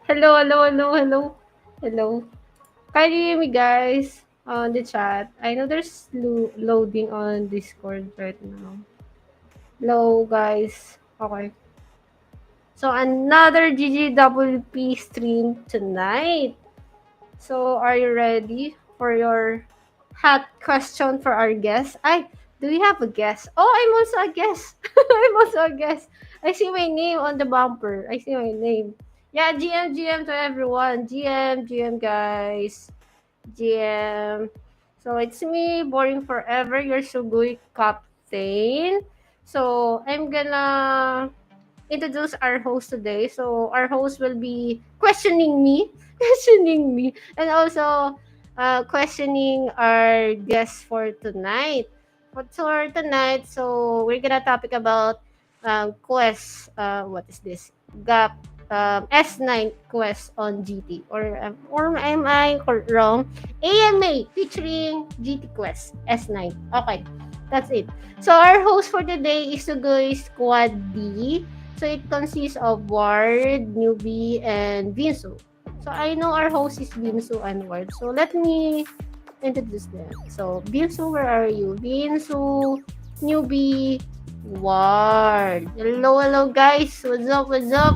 Hello, hello, hello, hello. Hello. Can you hear me, guys? On the chat. I know there's loading on Discord right now. Hello, guys. Okay. So, another GGWP stream tonight. So, are you ready for your hot question for our guest? Do we have a guest? Oh, I'm also a guest. I'm also a guest. I see my name on the bumper. I see my name. Yeah, GM to everyone. GM, guys. GM. So, it's me, Boring Forever, your Sugoi Captain. So, I'm gonna introduce our host today. So our host will be questioning me, questioning me, and also questioning our guest for tonight. For tonight, so we're gonna topic about quest. What is this? Gap S9 quest on GT, or am I wrong? AMA featuring GT Quest S9. Okay, that's it. So our host for today is Sugoy Squad D. So it consists of Ward, Newbie, and Vinsu. So I know our host is Vinsu and Ward. So let me introduce them. So Vinsu, where are you? Vinsu, Newbie, Ward. Hello, hello guys. What's up? What's up?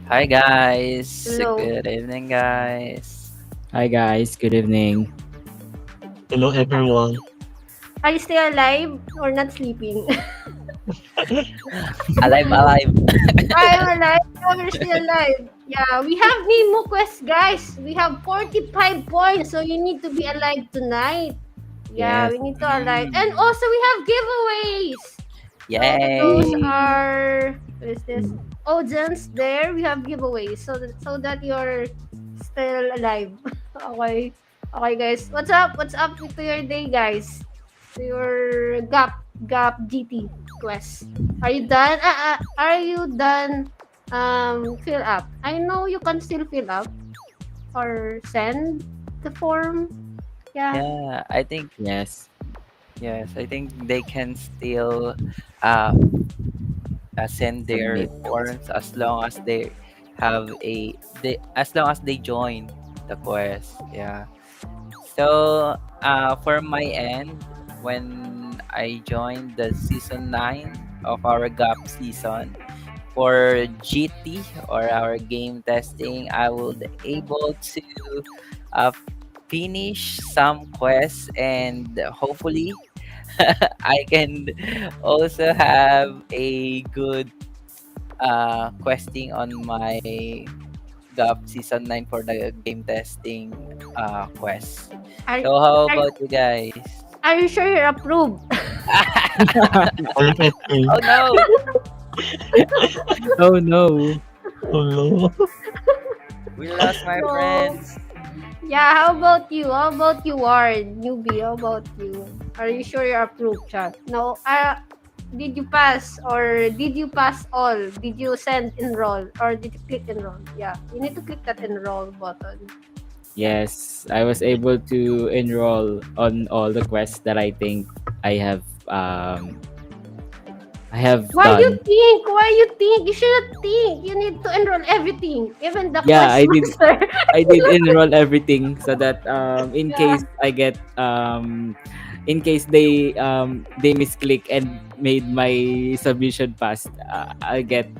Hi guys, Hello. good evening guys. Hi guys, good evening. Hello everyone. Are you still alive or not sleeping? Alive, alive. I'm alive. We're still alive. Yeah, we have Nemo Quest, guys. We have 45 points, so you need to be alive tonight. Yeah, Yes. we need to alive. And also, we have giveaways. So, to those Yay! are, what is this? Audience there, we have giveaways. So that you're still alive. Okay. Okay, guys. What's up? What's up to your day, guys? To your Gap GT quest. Are you done? Are you done fill up? I know you can still fill up or send the form. Yeah. Yeah, I think Yes. yes, I think they can still uh, send their Submit. forms as long as they have as long as they join the quest. Yeah. So for my end, when I joined the season 9 of our GAP season, for GT or our game testing, I would able to uh, finish some quests and hopefully I can also have a good questing on my GAP season 9 for the game testing quest. Are So how are, about you guys? are you sure you're approved? Perfect. Oh no! Oh no. Hello. We lost my No. friends. Yeah, how about you? How about you, Ward? Newbie, how about you? Are you sure you're approved, chat? No. Did you pass or did you pass all? Did you send enroll or did you click enroll? Yeah, you need to click that enroll button. Yes, I was able to enroll on all the quests that I think I have I have Why you done. think? Why you think? You shouldn't think. You need to enroll everything, even the Yeah, quest I did master. I did enroll everything so that in Yeah. case I get in case they misclick and made my submission passed, I'll get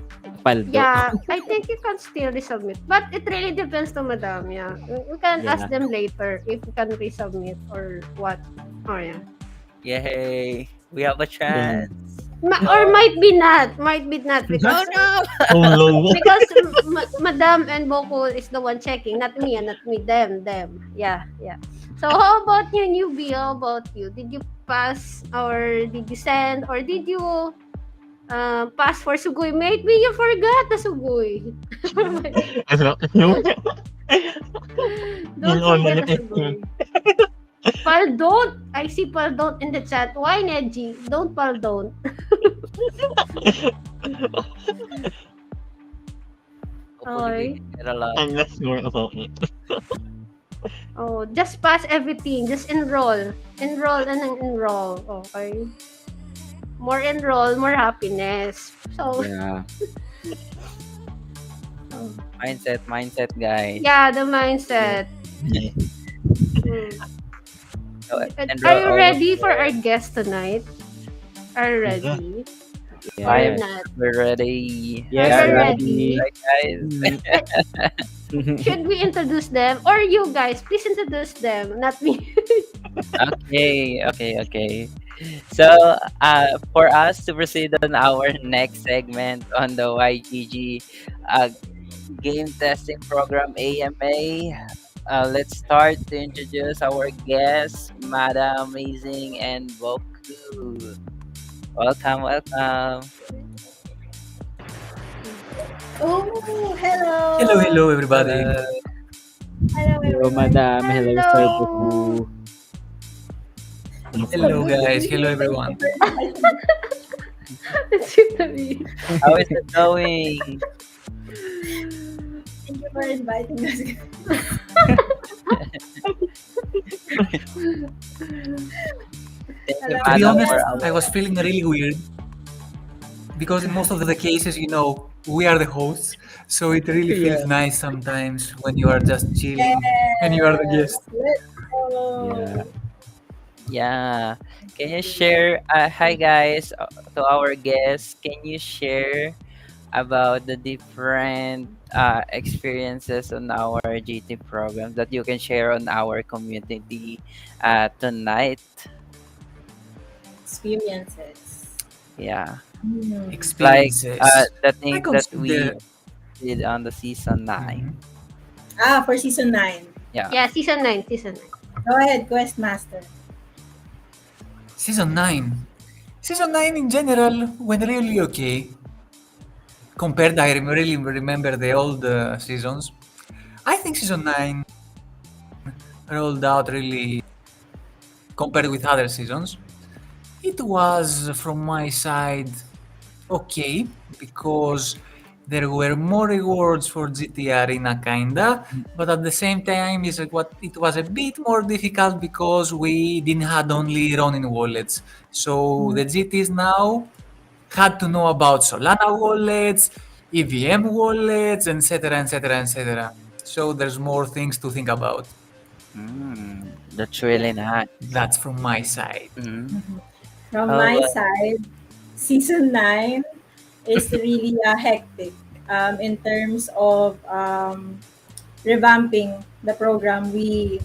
paldo. Yeah, I think you can still resubmit. But it really depends to Madam, yeah. We can ask Yeah. them later if we can resubmit or what. Oh, yeah. Yay! We have a chance. Or Oh, might be not oh because no! Hello. because Madam and Boko is the one checking, not me, not me, them. Yeah, yeah. So how about you, newbie? How about you? Did you pass or did you send or did you pass for Sugoi? Maybe you forgot the Sugoi. You Don't forget normally the think Sugoi. Don't. I see don't in the chat. Why, Neji? Don't don't. Hopefully we Okay. can get a lot. I'm not sure about it. Oh, just pass everything. Just enroll. Enroll and then enroll. Okay. More enroll, more happiness. So, Yeah. oh. mindset, guys. Yeah, the Yeah. mindset. Mm. So Are enroll you all of ready for our your guest tonight? Are you Yeah. ready? Or vibes. Yes. not? We're ready. Are Yes, you Yeah, right, ready. ready? right, guys. Mhm. Uh, Should we introduce them? Or you guys, please introduce them, not me. Okay. So, for us to proceed on our next segment on the YGG uh, game testing program AMA, let's start to introduce our guests, Madam Amazing and Boku. Welcome, welcome. Oh, Hello, hello. hello, everybody. Hello. Hello, Hello, everyone. madam. Hello, Sir Hello. Boku. So Hello, good to guys. be Hello, here. Thank you everyone. for inviting me. It's gonna be. How is it going? Thank you for inviting us. Thank you, Hello, To be Madam, honest, for guys. I our. was feeling really weird because in most of the cases, we are the hosts. So it really feels Yeah. nice sometimes when you are just chilling and you are the Yes. guest. Let's Yeah. go. Yeah. Can you share, hi guys, to our guests, can you share about the different experiences on our GT program that you can share on our community tonight? Experiences. Yeah. Hmm. Like Experiences. the I things that we consider did on the season 9. Mhm. For season 9. Yeah. Yeah, season 9, season 9. Go ahead, Questmaster. Season 9. Season 9 in general went really okay. Compared, I really remember the old seasons. I think season 9 rolled out really compared with other seasons. It was, from my side, okay, because there were more rewards for GT Arena, kinda, but at the same time, it was a bit more difficult because we didn't had only Ronin wallets. So the GTs now had to know about Solana wallets, EVM wallets, etc., etc., etc. So there's more things to think about. That's Yeah. really nice. That's from my side. Mm. Mhm. From How my about side, season 9 is really hectic in terms of revamping the program. We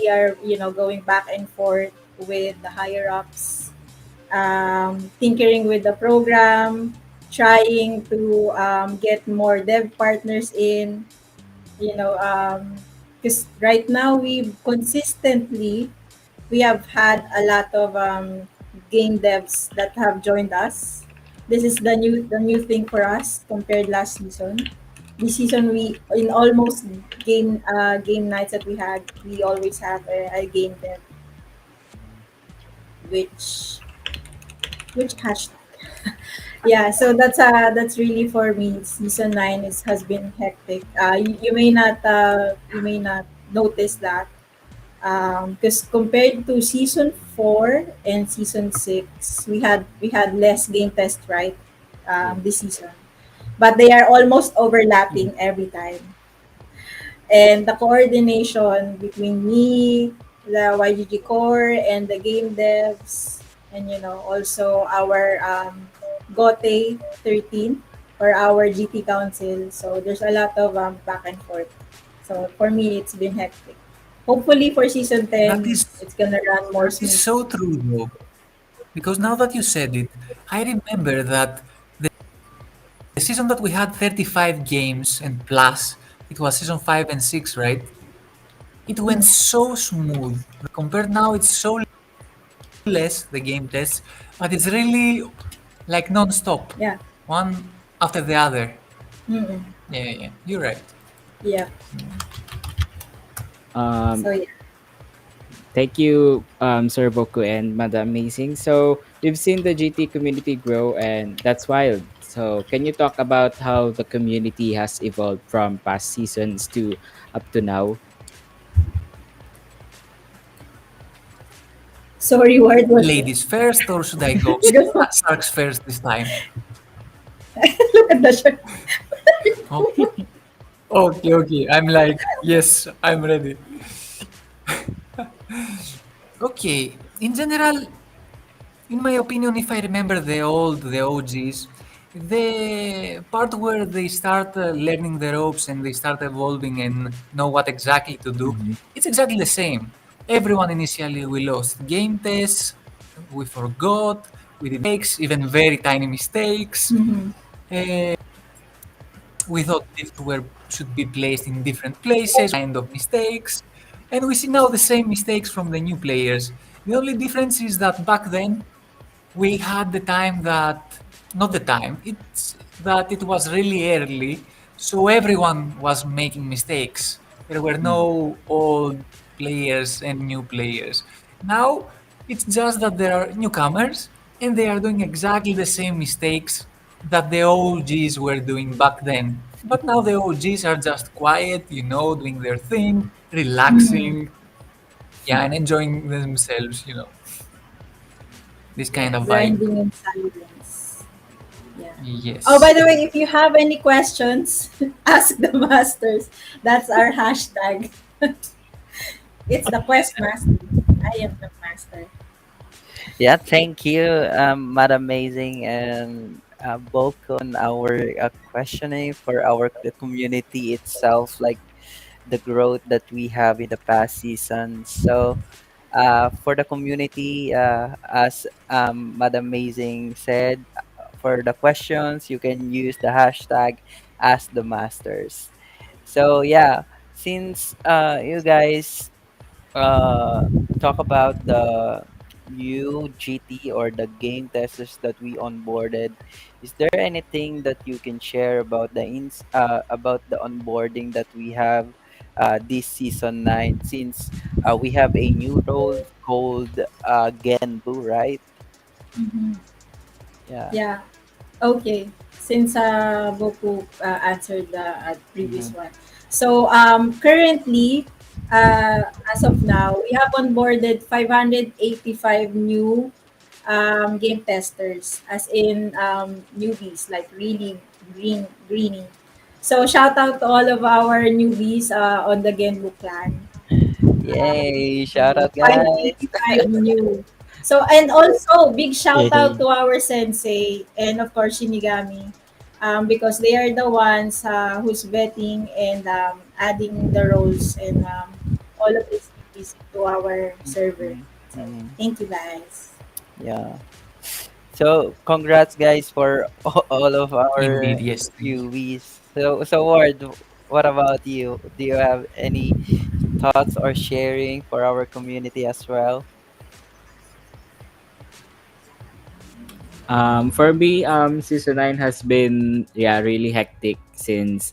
are going back and forth with the higher ups, tinkering with the program, trying to get more dev partners in. Because right now we have had a lot of game devs that have joined us. This is the new thing for us compared last season. This season, we in almost game nights that we had, we always have a game dev, which hashtag. Yeah, so that's really for me. Season 9 has been hectic. You may not notice that, because compared to season 4 and season 6, we had less game test, right, Yeah. this season, but they are almost Mhm. overlapping every time. And the coordination between me, the YGG core, and the game devs, and also our GOTE 13 or our GT council. So there's a lot of back and forth. So for me, it's been hectic. Hopefully for season That 10, is it's gonna run more that is smooth. so true though. Because now that you said it, I remember that the season that we had 35 games and plus, it was season 5 and 6, right? It went so smooth. Compared now, it's so less, the game tests, but it's really like non-stop, Yeah. one after the other. Mm-mm. Yeah, yeah, yeah. You're right. Yeah. Um, So yeah. Thank you, Sir Boku and Madam Amazing. So we've seen the GT community grow, and that's wild. So can you talk about how the community has evolved from past seasons to up to now? Sorry, word was that? Ladies first, or should I go Go. Sharks first this time? Look at the shirt. Okay. Okay, okay. I'm like, yes, I'm ready. Okay. In general, in my opinion, if I remember the OGs, the part where they start learning the ropes and they start evolving and know what exactly to do, Mhm. it's exactly the same. Everyone initially we lost game tests, we forgot, we did mistakes, even very tiny mistakes. Mhm. Uh, we thought these were should be placed in different places, kind of mistakes, and we see now the same mistakes from the new players. The only difference is that back then we had the time that not the time it's that it was really early, so everyone was making mistakes. There were Mhm. no old players and new players. Now it's just that there are newcomers and they are doing exactly the same mistakes that the OGs were doing back then, but now the OGs are just quiet, doing their thing, Mhm. relaxing, yeah, and enjoying themselves, this kind Yeah, of vibe. grinding in silence. Yeah. Oh, by Yes. the way, if you have any questions, ask the masters. That's our hashtag. It's the quest master. I am the master. Yeah, thank you, Madam Amazing and Boko on our questioning for our the community itself, like the growth that we have in the past season. So, for the community, as Madam Amazing said, for the questions, you can use the hashtag Ask the Masters. So yeah, since you guys uh, talk about the new GT or the game testers that we onboarded, is there anything that you can share about about the onboarding that we have this season 9, since we have a new role called Genbu, right? Mhm. Yeah. Yeah. Okay. Since Boku answered the Mm-hmm. previous one. So currently, as of now, we have onboarded 585 new game testers, as in newbies, like really greeny. So shout out to all of our newbies on the Genbook clan. Yay! Shout out, guys! 585 new. So, and also, big shout out Yay. to our sensei and of course Shinigami, because they are the ones who's vetting and adding the roles and all of these things to our server. So, Mm-hmm. thank you guys. Yeah. So congrats guys for all of our Indeed, yes. Thank you. newbies. So Ward, what about you? Do you have any thoughts or sharing for our community as well? For me, season 9 has been, yeah, really hectic since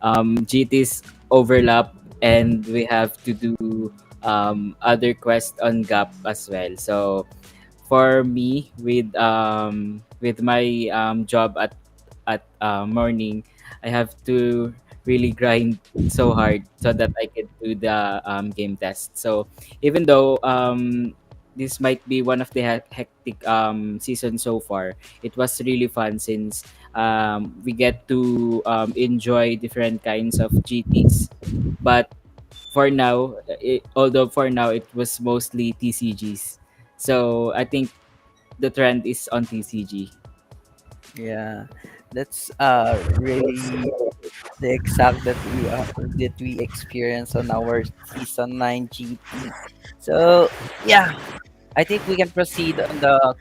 GTs overlap and we have to do other quests on Gap as well. So for me, with my job at morning, I have to really grind so hard so that I can do the game test. So even though this might be one of the hectic season so far, it was really fun since we get to enjoy different kinds of GTs. But for now, although for now it was mostly TCGs. So I think the trend is on TCG. Yeah. That's really the exact that we experience on our season 9 GT. So yeah, I think we can proceed on the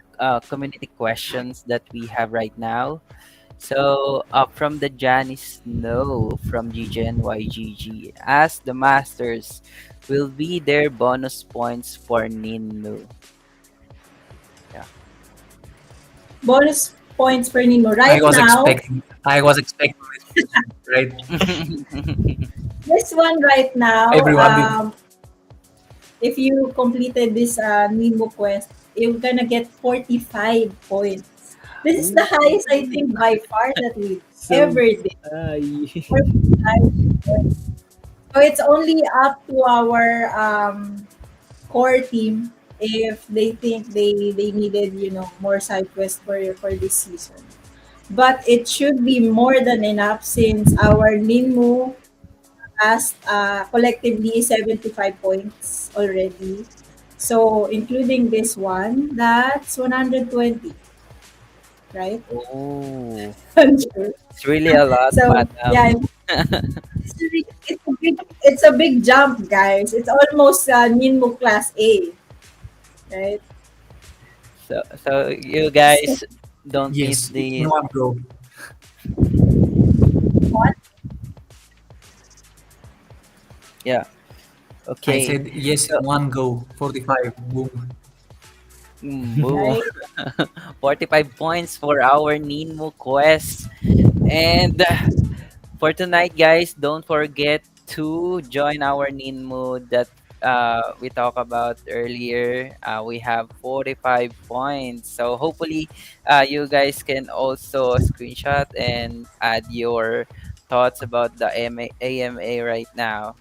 community questions that we have right now. So, from the Janice Snow from GGNYGG, as the Masters will be their bonus points for Ninu. Yeah. Bonus points for Nino. I Right was now, expecting. I was expecting this question, right? this one right now, Everyone did. if you completed this Nemo quest, you're gonna get 45 points. This is the Ooh, highest, I think, by far that we so ever did. high. 45 points. So it's only up to our core team if they think they needed, more side quests for this season. But it should be more than enough since our Ninmu has collectively 75 points already. So including this one, that's 120, right? Oh, I'm sure. it's really a lot, So madam. yeah, it's a big jump, guys. It's almost Ninmo Class A, right? So you So, guys don't miss Yes, it's in the one go. what? yeah. I Okay. said yes So in one go. 45. Boom. boo. Right? 45 points for our Ninmo quest. And for tonight, guys, don't forget to join our Ninmo that we talked about earlier. We have 45 points. So hopefully, you guys can also screenshot and add your thoughts about the AMA right now.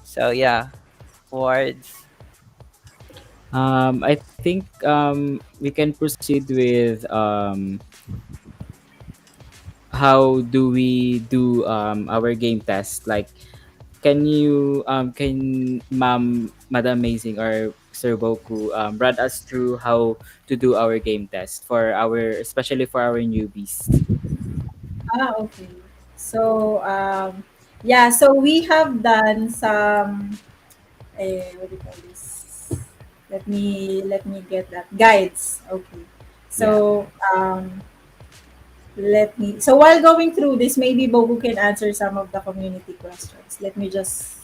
So yeah, words. I think we can proceed with how do we do our game test. Like, can Madam Amazing or Sir Boku run us through how to do our game test for our, especially for our newbies? Okay. So, yeah, so we have done some, what do you call this? Let me get that. Guides. Okay. Yeah. So, so while going through this, maybe Bogu can answer some of the community questions. Let me just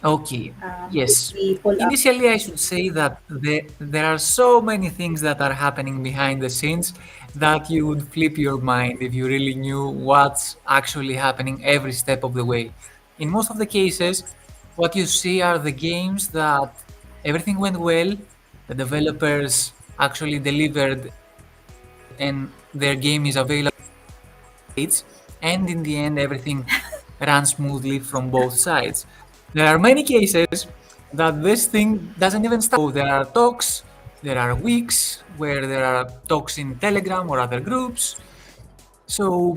Okay, yes. quickly pull up. Initially, I should say that there are so many things that are happening behind the scenes that you would flip your mind if you really knew what's actually happening every step of the way. In most of the cases, what you see are the games that everything went well, the developers actually delivered, and their game is available states, and in the end, everything runs smoothly from both sides. There are many cases that this thing doesn't even start. So there are talks, there are weeks where there are talks in Telegram or other groups. So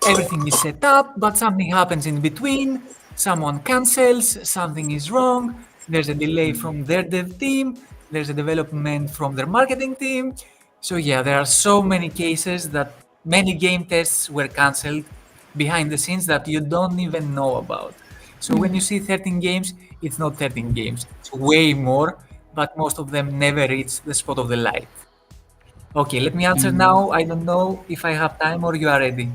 everything is set up, but something happens in between. Someone cancels, something is wrong. There's a delay from their dev team, there's a development from their marketing team. So, yeah, there are so many cases that many game tests were canceled behind the scenes that you don't even know about. So, when you see 13 games, it's not 13 games, it's way more, but most of them never reach the spot of the light. Okay, let me answer Mm, now. I don't know if I have time or you are ready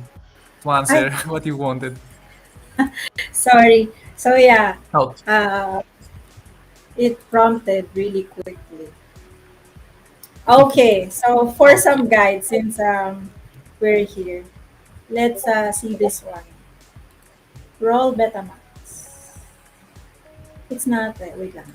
to I answer what you wanted. sorry. So yeah, Okay. uh, it prompted really quickly. Okay, so for Okay. some guides, since we're here, let's see this one. Roll Betamax. It's not, wait lang.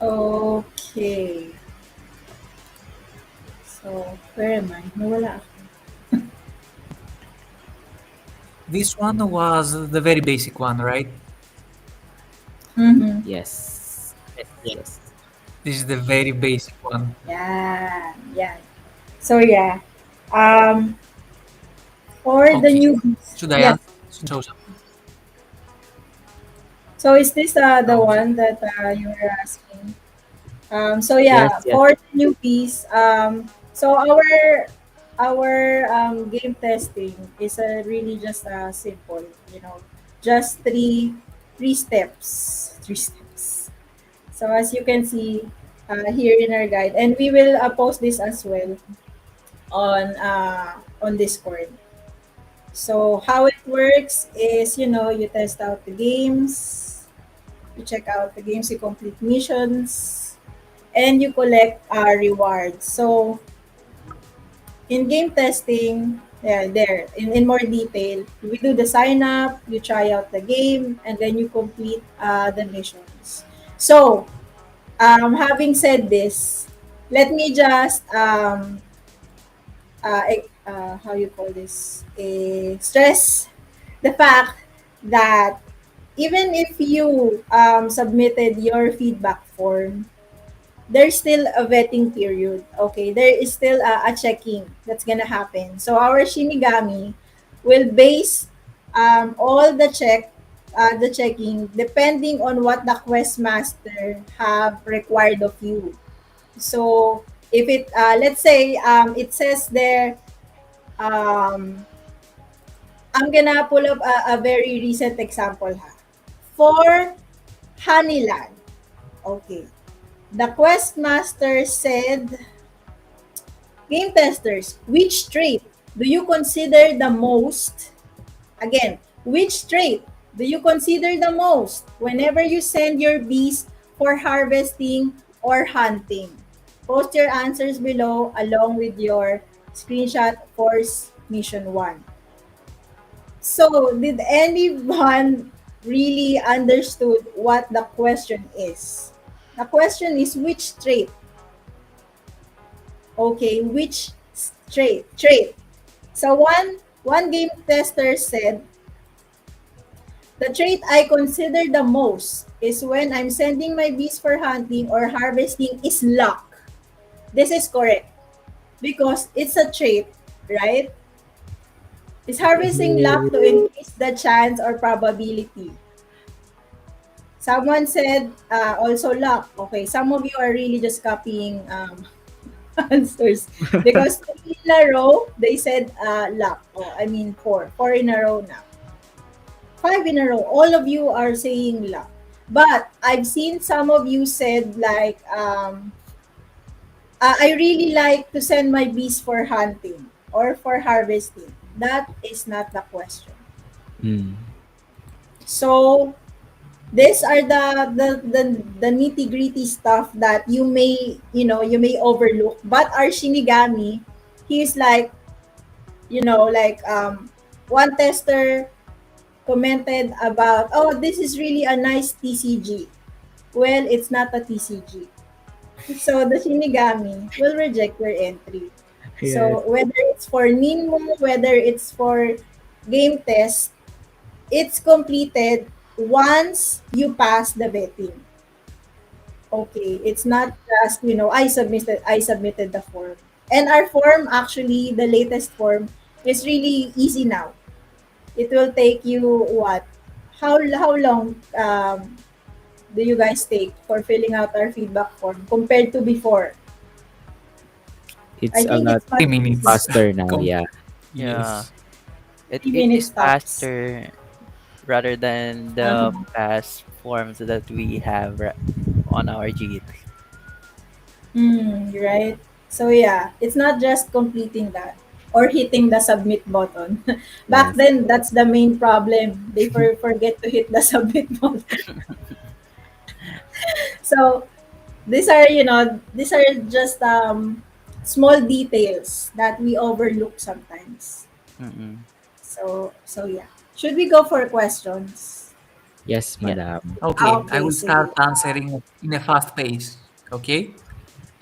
Okay, so where am I? Nawala ako. This one was the very basic one, right? Mm-hmm. yes. Yes. This is the very basic one. Yeah, yeah. So yeah, um, for the Okay. newbies, Should I yes. answer? So, So is this the okay. one that you were asking? So Yes, yeah, yes. for the newbies, so our game testing is really just simple, just three steps, three steps. So as you can see here in our guide, and we will post this as well on Discord. So how it works is, you test out the games, you check out the games, you complete missions, and you collect rewards. So in game testing, yeah, there in more detail, we do the sign up, you try out the game, and then you complete the missions. So, having said this, let me just how you call this, stress the fact that even if you submitted your feedback form, there's still a vetting period. Okay, there is still a checking that's gonna happen. So our Shinigami will base all the checking depending on what the quest master have required of you. So if it let's say it says there, um, I'm gonna pull up a very recent example ha. For Honeyland, okay, the quest master said, game testers, which trait do you consider the most? Again, which trait do you consider the most whenever you send your bees for harvesting or hunting? Post your answers below along with your screenshot for mission 1. So, did anyone really understood what the question is? The question is which trait. Okay, which trait? So one game tester said, the trait I consider the most is when I'm sending my bees for hunting or harvesting is luck. This is correct because it's a trait, right? Is harvesting luck to increase the chance or probability? Someone said also luck. Okay, some of you are really just copying answers because 3 in a row they said luck. Oh, I mean four in a row now. 5 in a row. All of you are saying luck, but I've seen some of you said like I really like to send my bees for hunting or for harvesting. That is not the question. Mm. So these are the nitty gritty stuff that you may overlook. But our Shinigami, he's like, like one tester commented about, oh, this is really a nice TCG. Well, it's not a TCG. So the Shinigami will reject your entry. Yes. So whether it's for Ninmo, whether it's for game test, it's completed once you pass the vetting. Okay, it's not just, I submitted the form. And our form, actually the latest form, is really easy now. It will take you what? How long do you guys take for filling out our feedback form compared to before? I It's a think lot it's much 3 minutes. easier. faster now. Com- Yeah. Yeah. yes. It 3 minutes is tops. faster rather than the Uh-huh. past forms that we have on our GT. Right. So yeah, it's not just completing that or hitting the submit button. Back Yes. then, that's the main problem. They forget to hit the submit button. So these are just small details that we overlook sometimes. Mm-mm. So yeah. Should we go for questions? Yes, Yeah. madam. Okay, I Okay, will sige. start answering in a fast pace. Okay?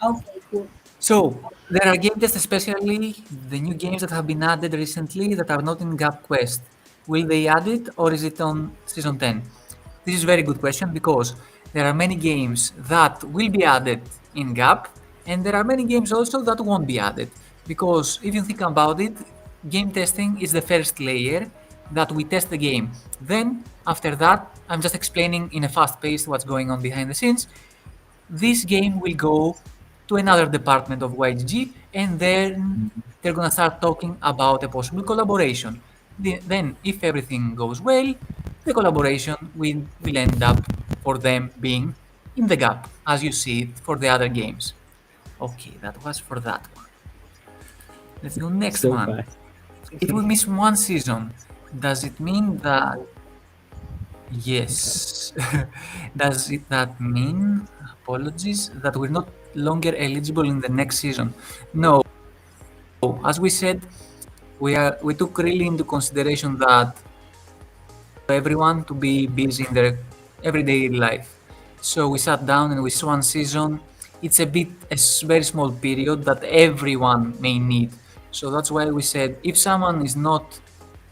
Okay, cool. So, there are game tests, especially the new games that have been added recently that are not in Gap Quest. Will they add it or is it on Season 10? This is a very good question because there are many games that will be added in Gap and there are many games also that won't be added. Because if you think about it, game testing is the first layer that we test the game. Then, after that, I'm just explaining in a fast pace what's going on behind the scenes. This game will go to another department of YGG, and then they're gonna start talking about a possible collaboration. Then, if everything goes well, the collaboration will end up for them being in the gap, as you see it for the other games. Okay, that was for that one. Let's go next So one. fast. If we miss one season, does it mean that yes? Does it that mean apologies that we're not longer eligible in the next season. No, as we said, we took really into consideration that everyone to be busy in their everyday life. So we sat down and we saw one season. It's very small period that everyone may need. So that's why we said if someone is not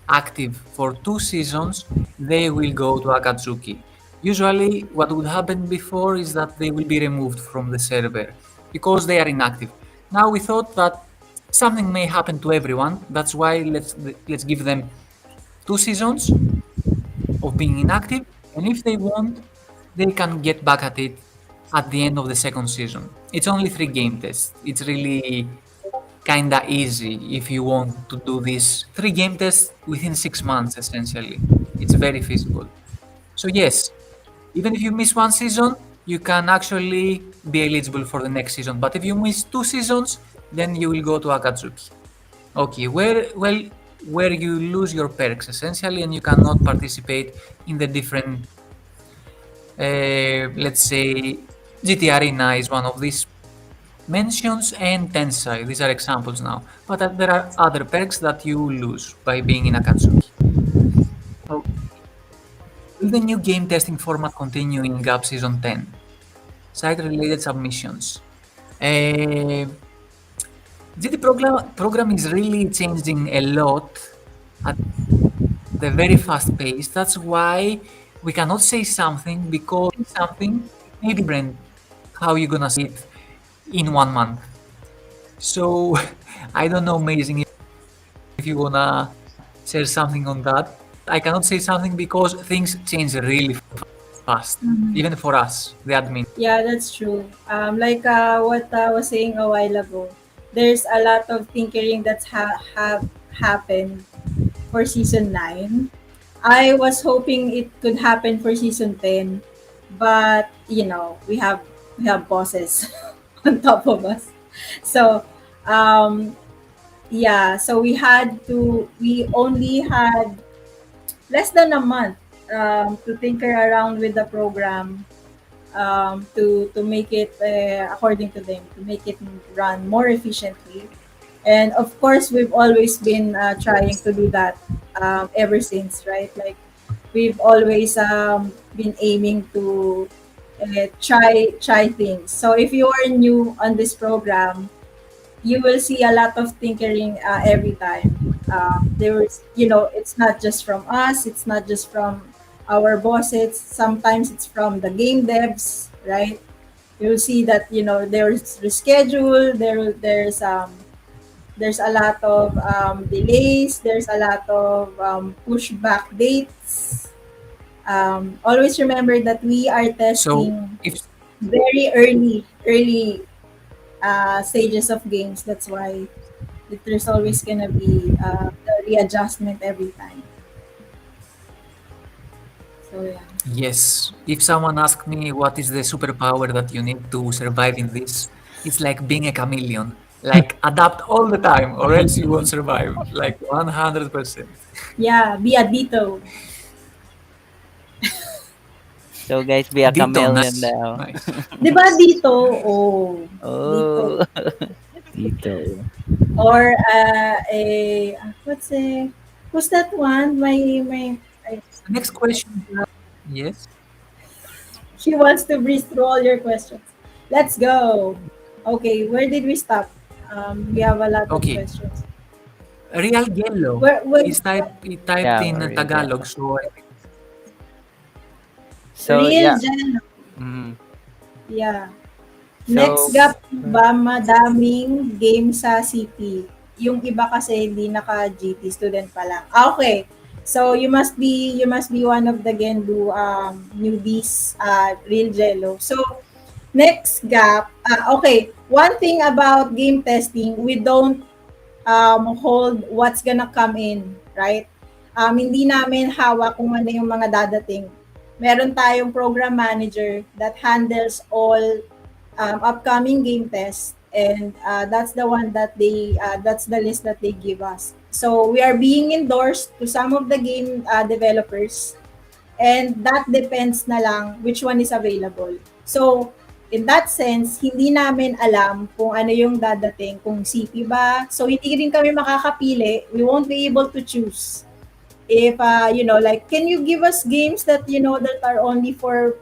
active for 2 seasons, they will go to Akatsuki. Usually, what would happen before is that they will be removed from the server because they are inactive. Now we thought that something may happen to everyone. That's why let's give them 2 seasons of being inactive, and if they want, they can get back at it at the end of the second season. It's only 3 game tests. It's really kinda easy if you want to do this 3 game tests within 6 months, essentially. It's very feasible. So yes, even if you miss one season, you can actually be eligible for the next season. But if you miss 2 seasons, then you will go to Akatsuki. Okay, where you lose your perks essentially, and you cannot participate in the different, let's say, GT Arena is one of these mentions, and Tensai. These are examples now, but there are other perks that you lose by being in Akatsuki. Okay. Will the new game testing format continue in GAP Season 10? Site-related submissions. Uh, GT program is really changing a lot at a very fast pace. That's why we cannot say something because something may be different how you're gonna see it in 1 month. So I don't know, Amazing, if you wanna share something on that. I cannot say something because things change really fast, even for us, the admin. Yeah, that's true. Like what I was saying a while ago, there's a lot of tinkering that's have happened for season 9. I was hoping it could happen for season 10, but we have bosses on top of us. So um, yeah, so we only had less than a month to tinker around with the program, to make it according to them, to make it run more efficiently. And of course, we've always been trying to do that ever since, right? Like we've always been aiming to try things. So if you are new on this program, you will see a lot of tinkering every time. It's not just from us, it's not just from our bosses. Sometimes it's from the game devs, right? You'll see that there's reschedule, there's a lot of delays, there's a lot of pushback dates. Always remember that we are So testing if very early stages of games. That's why there's always gonna be the readjustment every time. So yeah. yes, if someone asks me what is the superpower that you need to survive in this, it's like being a chameleon. Like adapt all the time, or else you won't survive. Like 100%. Yeah, be a Dito. So guys, be a Dito, chameleon nice, now. nice. Di ba Dito? Oh, Dito. Oh. Tito. Or what's who's that one? I, The next question. Yes. she wants to breeze through all your questions. Let's go. Okay, where did we stop? We have a lot of Okay. questions. Real Yellow Where is typed Yeah, in or you get. Tagalog, so So Real yeah. Jen. Mm. Yeah. Next So gap ba madaming game sa CP? Yung iba kasi hindi naka-GT student pa lang. Okay. So you must be one of the Gendu newbies, real Jello. So next gap, okay. One thing about game testing, we don't hold what's gonna come in, right? Hindi namin hawak kung ano yung mga dadating. Meron tayong program manager that handles all upcoming game tests, and that's the list that they give us. So we are being endorsed to some of the game developers, and that depends na lang which one is available. So in that sense, hindi namin alam kung ano yung dadating, kung CP ba. So, hindi rin kami makakapili. We won't be able to choose. If, like, can you give us games that, that are only for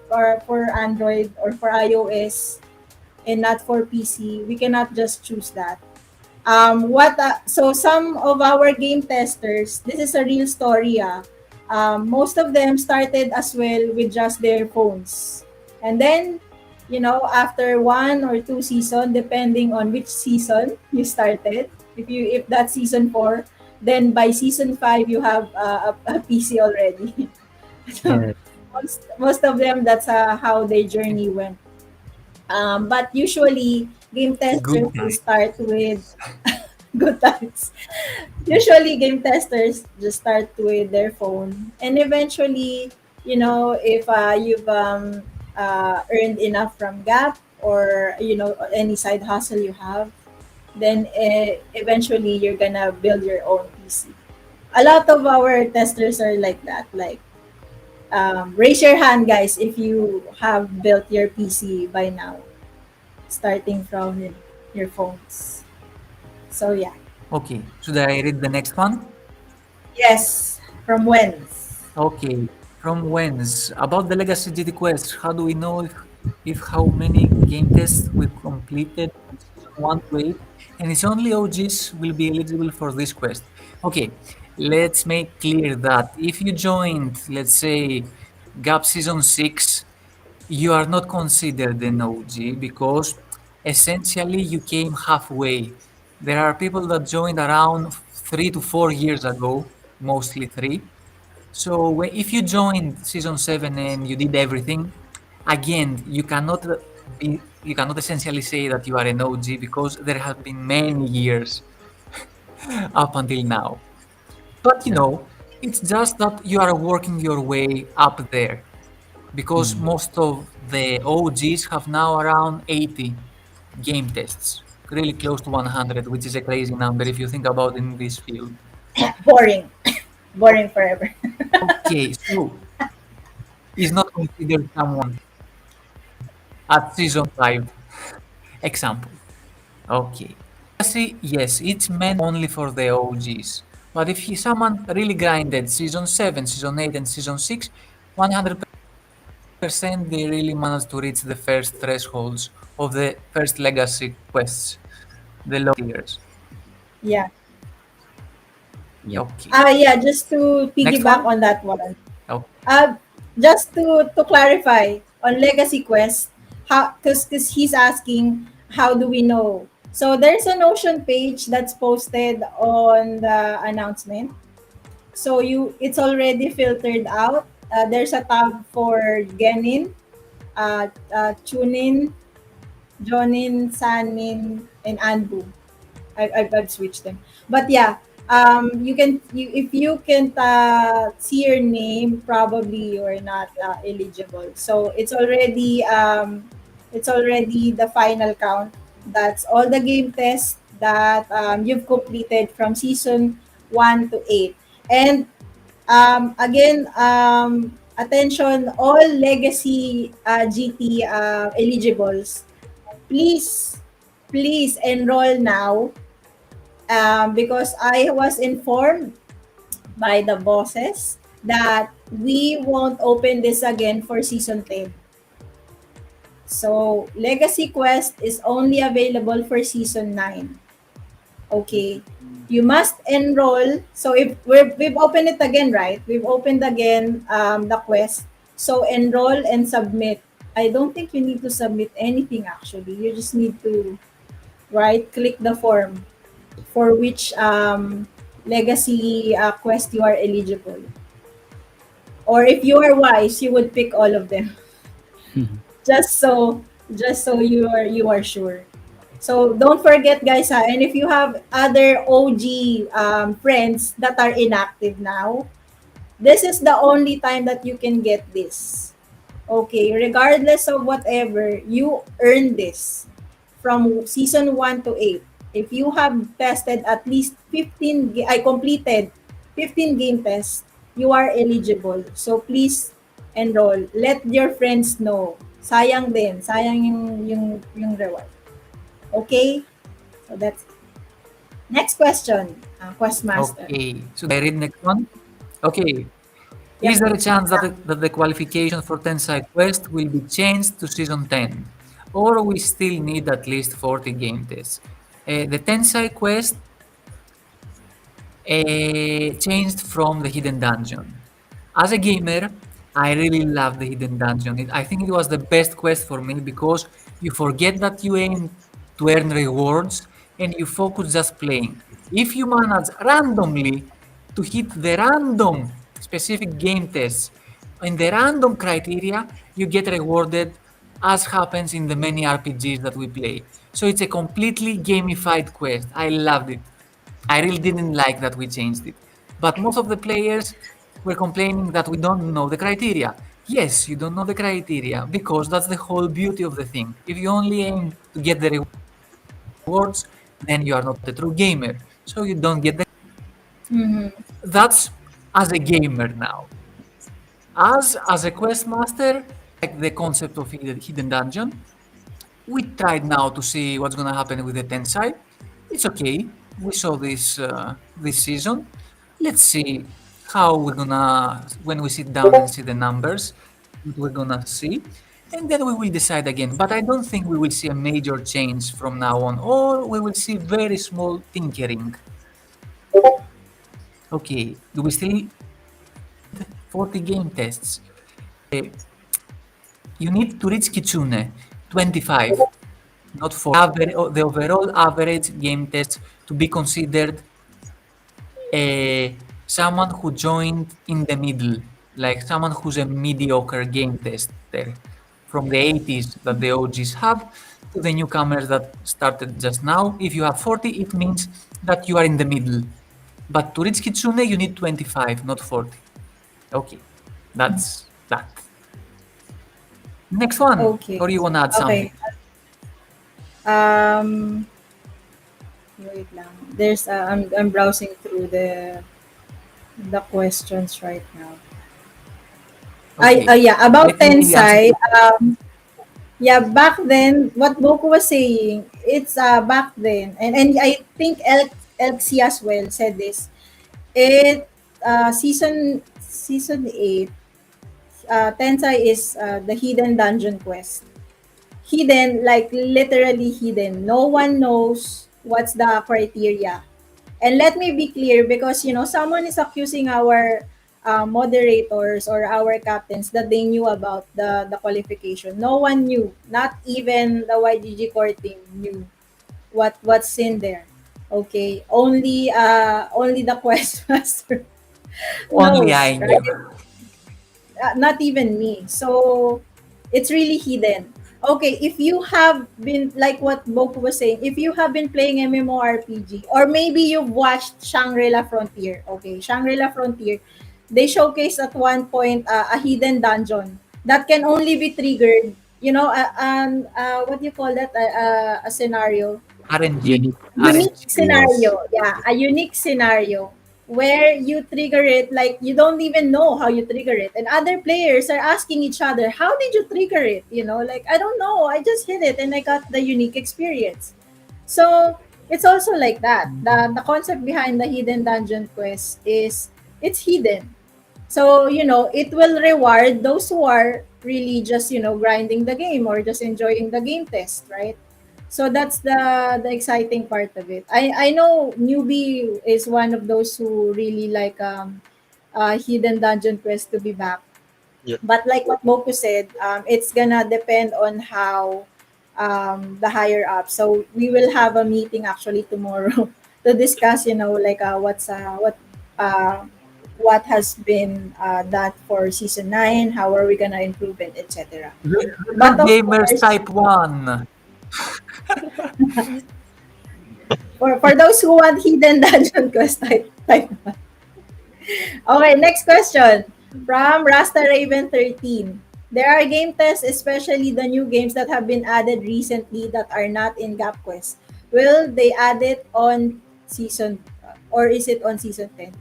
Android or for iOS and not for PC? We cannot just choose that. So some of our game testers, this is a real story. Most of them started as well with just their phones, and then after one or two season, depending on which season you started, if that's season 4, then by season 5 you have a PC already. So Yeah. most of them, that's how their journey went. But usually game Good testers time. start with good times. Usually game testers just start with their phone, and eventually, if you've earned enough from Gap, or any side hustle you have, then eventually you're gonna build your own PC. A lot of our testers are like that. Like, raise your hand, guys, if you have built your PC by now, starting from your phones. So yeah. Okay, should I read the next one? Yes, from whence? Okay, from whens about the legacy GT quest. How do we know if how many game tests we've completed from season 1 to 8, and it's only OGs will be eligible for this quest? Okay, let's make clear that if you joined, let's say, GAP season 6, you are not considered an OG because essentially you came halfway. There are people that joined around 3 to 4 years ago, mostly three. So if you joined season 7 and you did everything, again, you cannot essentially say that you are an OG because there have been many years up until now. But Yeah. it's just that you are working your way up there because Mm. most of the OGs have now around 80 game tests, really close to 100, which is a crazy number if you think about in this field. Boring. Boring forever. Okay, so is not considered someone at season 5. Example. Okay. See, yes, it's meant only for the OGs. But if someone really grinded season 7, season 8, and season 6, 100% they really managed to reach the first thresholds of the first legacy quests, the low tiers. Yeah. Yep. Okay. Yeah, just to Next piggyback one. on that one. Okay. Just to clarify on Legacy Quest, how, because he's asking how do we know? So there's a Notion page that's posted on the announcement. So it's already filtered out. There's a tab for Genin, Chunin, Jonin, Sanin, and Anbu. I've switched them. But yeah, if you can see your name, probably you are not eligible. So it's already the final count. That's all the game tests that you've completed from season 1 to 8. And again, attention, all legacy GT eligibles, please, please enroll now, because I was informed by the bosses that we won't open this again for season 10. So, Legacy Quest is only available for season 9. Okay. You must enroll. So, if we've opened it again, right? We've opened again the quest. So, enroll and submit. I don't think you need to submit anything actually. You just need to click the form for which legacy quest you are eligible. Or if you are wise, you would pick all of them. just so just so you are sure. So don't forget, guys, ha, and if you have other OG friends that are inactive now, this is the only time that you can get this. Okay, regardless of whatever, you earn this from season 1 to 8. If you have tested at least 15, I completed 15 game tests, you are eligible. So please enroll. Let your friends know. sayang din. Sayang yung reward. Okay? So that's next question. Questmaster. Okay, so I read next one. Okay, is Yep. there a chance that the qualification for 10 side quest will be changed to season 10? Or we still need at least 40 game tests? The 10 side quest changed from the hidden dungeon. As a gamer, I really love the hidden dungeon. I think it was the best quest for me because you forget that you aim to earn rewards and you focus just playing. If you manage randomly to hit the random specific game tests in the random criteria, you get rewarded as happens in the many RPGs that we play. So it's a completely gamified quest. I loved it. I really didn't like that we changed it. But most of the players were complaining that we don't know the criteria. Yes, you don't know the criteria because that's the whole beauty of the thing. If you only aim to get the rewards, then you are not a true gamer. So you don't get the. Mm-hmm. That's as a gamer now. As a quest master, like the concept of hidden dungeon, we tried now to see what's gonna happen with the 10 side. It's okay. We saw this season. Let's see how we're gonna when we sit down and see the numbers, what we're gonna see, and then we will decide again. But I don't think we will see a major change from now on, or we will see very small tinkering. Okay, do we still need 40 game tests? You need to reach Kitsune 25, not for the overall average game test to be considered someone who joined in the middle, like someone who's a mediocre game tester from the 80s that the OGs have to the newcomers that started just now. If you have 40, it means that you are in the middle. But to reach Kitsune, you need 25, not 40. Okay, that's that. Next one, Okay. or you want to add something? Okay. Um, wait lang. I'm browsing through the questions right now. Okay, Yeah, about let me answer. Tensai. Yeah, back then, what Boku was saying, it's back then, and I think Elxie as well said this. It season 8, Tensai is the hidden dungeon quest. Hidden, like literally hidden. No one knows what's the criteria. And let me be clear because someone is accusing our moderators or our captains that they knew about the qualification. No one knew, not even the YGG core team knew what's in there. Okay, only the quest master Only knows, I knew. right? Not even me. So it's really hidden. Okay, if you have been like what Boku was saying, if you have been playing MMORPG or maybe you've watched Shangri-La Frontier, okay, Shangri-La Frontier, they showcase at one point a hidden dungeon that can only be triggered, what do you call that? A scenario, RNG, Unique unique yes. scenario. Yeah, a unique scenario where you trigger it like you don't even know how you trigger it, and other players are asking each other, how did you trigger it, like, I don't know, I just hit it and I got the unique experience. So it's also like that. The concept behind the hidden dungeon quest is it's hidden. So, it will reward those who are really just, grinding the game or just enjoying the game test, right? So that's the exciting part of it. I know newbie is one of those who really like hidden dungeon quest to be back. Yeah. But like what Moku said, it's gonna depend on how the higher up. So we will have a meeting actually tomorrow to discuss, like uh, what has been done for season 9, how are we gonna improve it, etc. The But of gamers course, type 1. for those who want hidden dungeon quest type. Okay, next question from Rasta Raven 13. There are game tests, especially the new games that have been added recently that are not in Gap Quest. Will they add it on season or is it on season 10?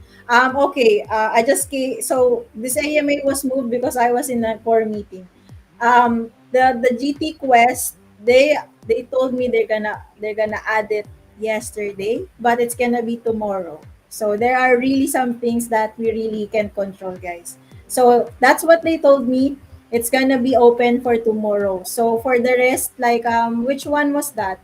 Okay, I just came, so this AMA was moved because I was in a core meeting. The GT Quest, they told me they're gonna add it yesterday, but it's gonna be tomorrow. So there are really some things that we really can control, guys. So that's what they told me. It's gonna be open for tomorrow. So for the rest, like which one was that?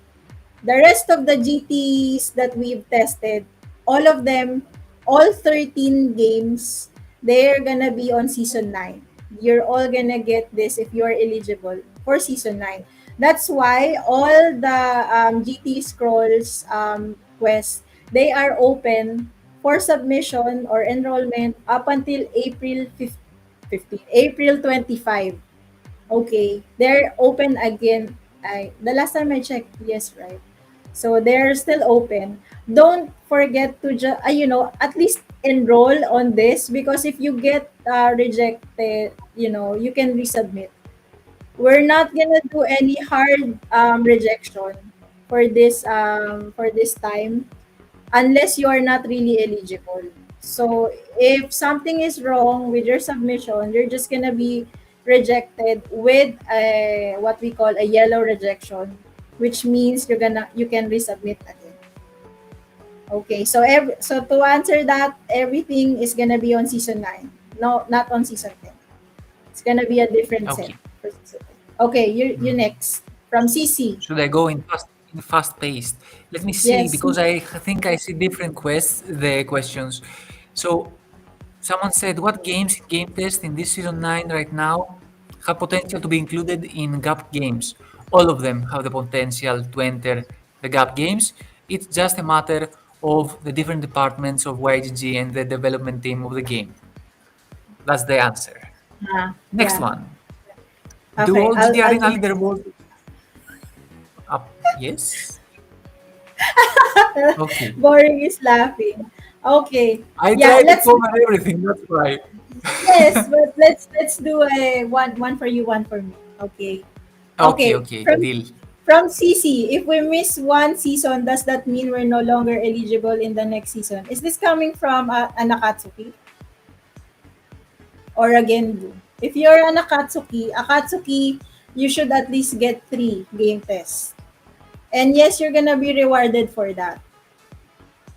The rest of the GTs that we've tested, all of them, all 13 games, they're gonna be on season 9. You're all gonna get this if you're eligible for season 9. That's why all the GT Scrolls quests, they are open for submission or enrollment up until April 15, April 25. Okay, they're open again. The last time I checked, yes, right. So they're still open. Don't forget to at least enroll on this, because if you get rejected, you can resubmit. We're not gonna do any hard rejection for this time, unless you are not really eligible. So if something is wrong with your submission, you're just gonna be rejected with what we call a yellow rejection, which means you can resubmit again. Okay, so to answer that, everything is gonna be on season 9. No, not on season 10. It's gonna be a different set Okay. for season 10. Okay, you Mm. next from CC. Should I go in fast paced? Let me see, Yes. because I think I see different the questions. So someone said, what games in game test in this season 9 right now have potential to be included in GAP games? All of them have the potential to enter the GAP games. It's just a matter of the different departments of YGG and the development team of the game. That's the answer. Next Yeah. one. Do Okay, all I'll GDR do in next. leaderboard up? Yes. Okay. Boring is laughing. Okay. I Yeah, try to let's cover everything. That's why. yes, but let's do a one for you, one for me. Okay. Okay. Okay. Okay. From Deal. from CC, if we miss one season, does that mean we're no longer eligible in the next season? Is this coming from an Akatsuki or a Genbu? If you're an Akatsuki, you should at least get 3 game tests. And yes, you're gonna be rewarded for that.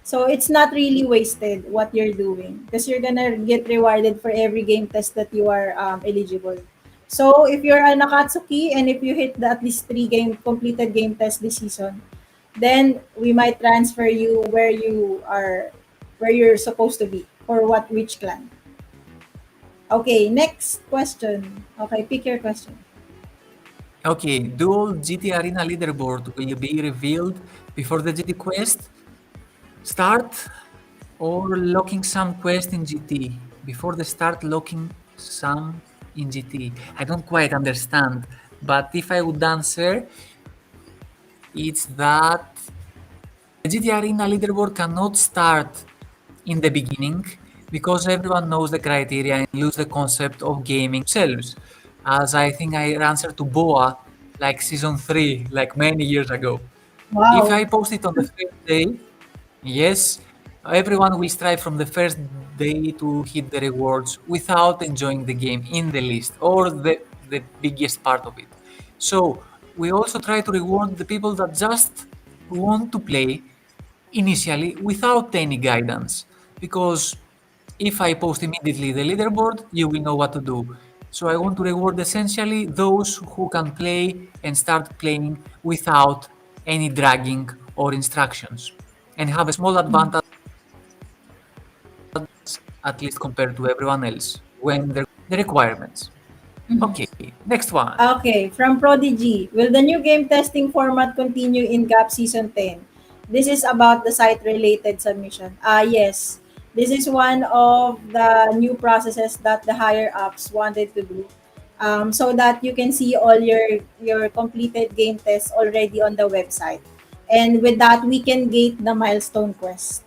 So it's not really wasted what you're doing, because you're gonna get rewarded for every game test that you are eligible. So if you're a Nakatsuki and if you hit at least 3 completed game tests this season, then we might transfer you where you're supposed to be, for which clan. Okay, next question. Okay, pick your question. Okay. Do all GT Arena leaderboard will be revealed before the GT quest start, or locking some quest in GT before they start locking some in GT? I don't quite understand, but if I would answer, it's that the GT Arena leaderboard cannot start in the beginning, because everyone knows the criteria and lose the concept of gaming themselves. As I think I answered to Boa like season 3, like many years ago. If Wow. I post it on the first day, yes, everyone will strive from the first day to hit the rewards without enjoying the game in the list, or the biggest part of it. So we also try to reward the people that just want to play initially without any guidance, because if I post immediately the leaderboard, you will know what to do. So I want to reward essentially those who can play and start playing without any dragging or instructions, and have a small advantage, at least compared to everyone else, when the requirements. Okay, next one. Okay, from Prodigy. Will the new game testing format continue in GAP Season 10? This is about the site-related submission. Yes. This is one of the new processes that the higher-ups wanted to do. So that you can see all your completed game tests already on the website. And with that, we can gate the milestone quest.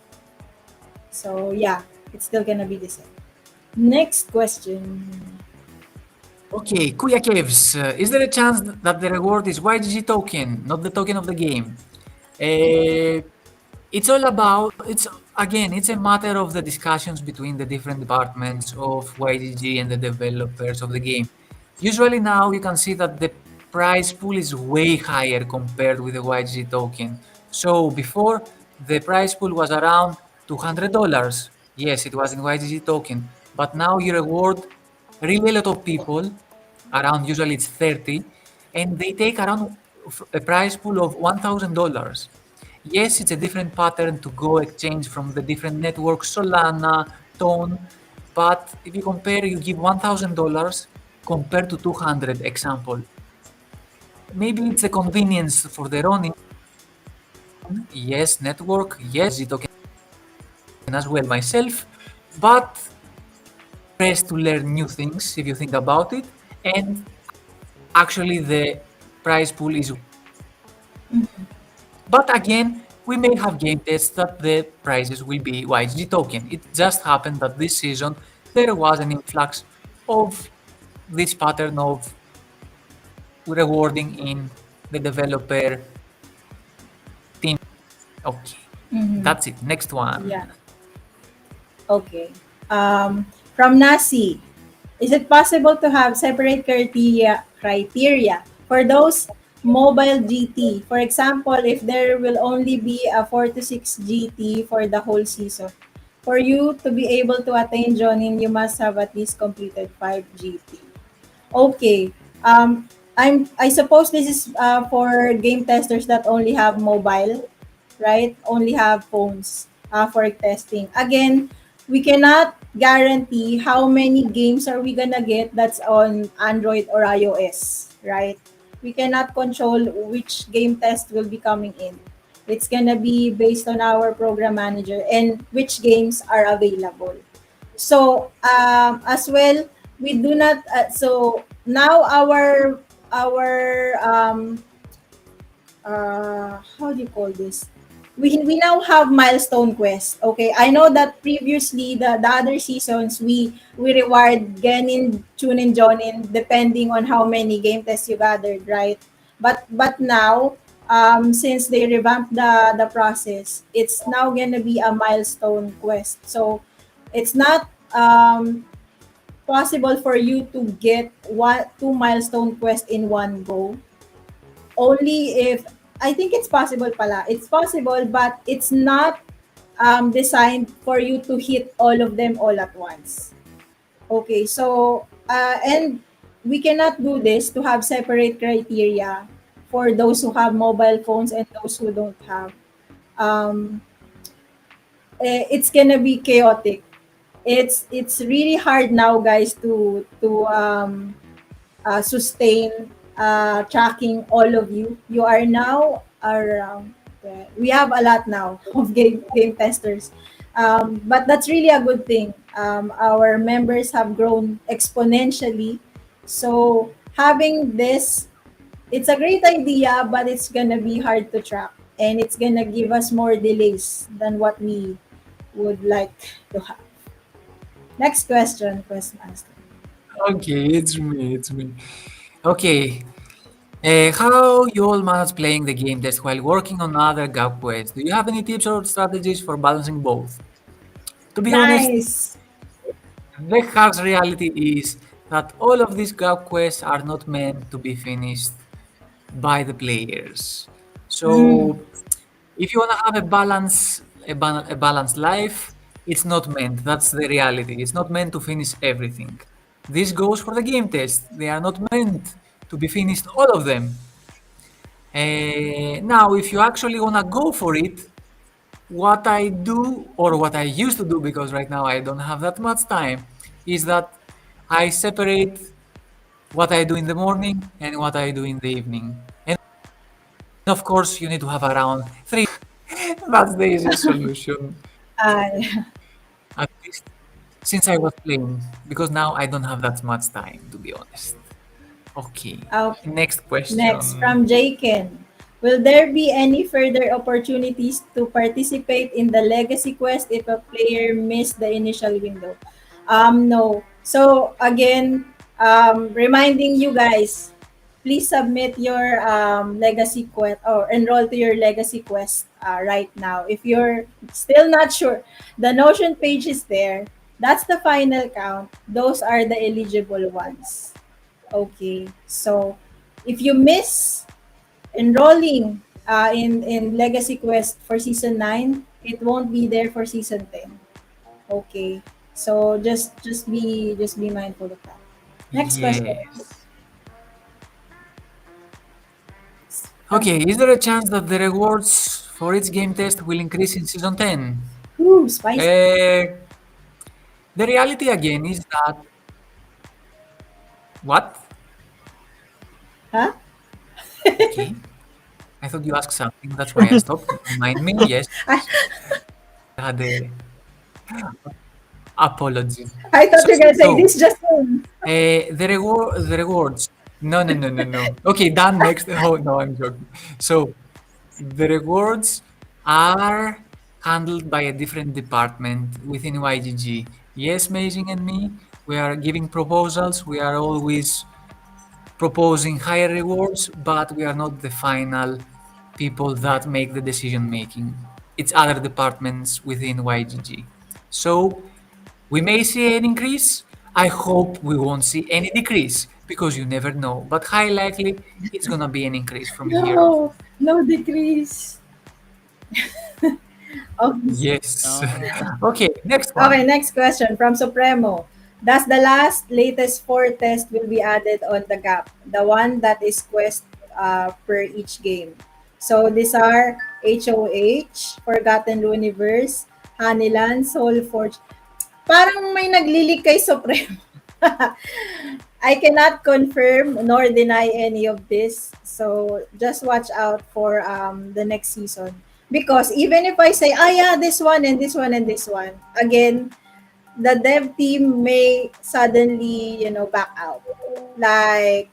So yeah, it's still gonna be the same. Next question. Okay, Kuya Caves, is there a chance that the reward is YGG token, not the token of the game? Uh, it's all about, it's a matter of the discussions between the different departments of YGG and the developers of the game. Usually now you can see that the prize pool is way higher compared with the YG token. So before, the prize pool was around $200. Yes, it was in YGG token, but now you reward really a lot of people, around usually it's 30, and they take around a prize pool of $1,000. Yes, it's a different pattern to go exchange from the different networks, Solana, Tone, but if you compare, you give $1,000 compared to 200 example. Maybe it's a convenience for the running. Yes, network. Yes, the token as well myself. But press to learn new things if you think about it. And actually, the prize pool is. But again, we may have game tests that the prizes will be YG token. It just happened that this season there was an influx of this pattern of rewarding in the developer team. Okay, Mm-hmm. that's it. Next one. Yeah. Okay. From Nasi, is it possible to have separate criteria for those mobile GT? For example, if there will only be a 4 to 6 GT for the whole season, for you to be able to attain Jonin, you must have at least completed 5 GT. Okay. I suppose this is for game testers that only have mobile, right? Only have phones for testing. Again, we cannot guarantee how many games are we gonna get that's on Android or iOS, right? We cannot control which game test will be coming in. It's gonna be based on our program manager and which games are available. So as well, we do not. So now our how do you call this? We now have milestone quest. Okay, I know that previously the other seasons we reward Genin, Chunin, Jonin depending on how many game tests you gathered, right? But now since they revamped the process, it's now gonna be a milestone quest. So it's not possible for you to get one two milestone quests in one go. Only if I think it's possible pala. It's possible, but it's not designed for you to hit all of them all at once. Okay, so and we cannot do this to have separate criteria for those who have mobile phones and those who don't have. Um, it's gonna be chaotic. It's really hard now, guys, to sustain tracking all of you. You are now around. We have a lot now of game testers, but that's really a good thing. Our members have grown exponentially, so having this, it's a great idea, but it's gonna be hard to track, and it's gonna give us more delays than what we would like to have. Next question, Questmaster. Okay, it's me. It's me. Okay. How you all manage playing the game test while working on other gap quests? Do you have any tips or strategies for balancing both? To be honest, Nice. the harsh reality is that all of these gap quests are not meant to be finished by the players. Mm. So if you want to have a balanced life, it's not meant. That's the reality. It's not meant to finish everything. This goes for the game test. They are not meant to be finished all of them. Now, if you actually want to go for it, what I do or what I used to do, because right now I don't have that much time, is that I separate what I do in the morning and what I do in the evening. And of course, you need to have around three. That's the easiest solution, Uh, at least since I was playing, because now I don't have that much time, to be honest. Okay, okay. next Next, question. from Jaken. Will there be any further opportunities to participate in the legacy quest if a player missed the initial window? No. So again, reminding you guys, please submit your legacy quest or enroll to your legacy quest right now. If you're still not sure, the Notion page is there. That's the final count. Those are the eligible ones. Okay. So If you miss enrolling in Legacy Quest for Season 9, it won't be there for Season 10. Okay. So just be mindful of that. Next question. Yes. Okay, is there a chance that the rewards for each game test will increase in Season 10? Ooh, spicy. The reality again is that what? Huh? Okay, I thought you asked something. That's why I stopped. Don't mind me. Yes, I, I had a apologies. I thought So, you were gonna say so this just in. the rewards. No, no, no, no, no. Okay, done. Next. Oh no, I'm joking. So the rewards are handled by a different department within YGG. Yes, Mazing and me, we are giving proposals. We are always proposing higher rewards, but we are not the final people that make the decision making. It's other departments within YGG. So we may see an increase. I hope we won't see any decrease because you never know. But high likely it's gonna be an increase from here on. No, no decrease. Oh, Yes. Oh. Okay, next okay, one. next question from Supremo. Does the last latest 4 test will be added on the gap? The one that is quest per each game. So these are HOH, Forgotten Universe, Honeyland, Soul Forge. Parang may naglilig kay Supremo. I cannot confirm nor deny any of this. So just watch out for the next season. Because even if I say, yeah, this one and this one and this one, again, the dev team may suddenly, back out. Like,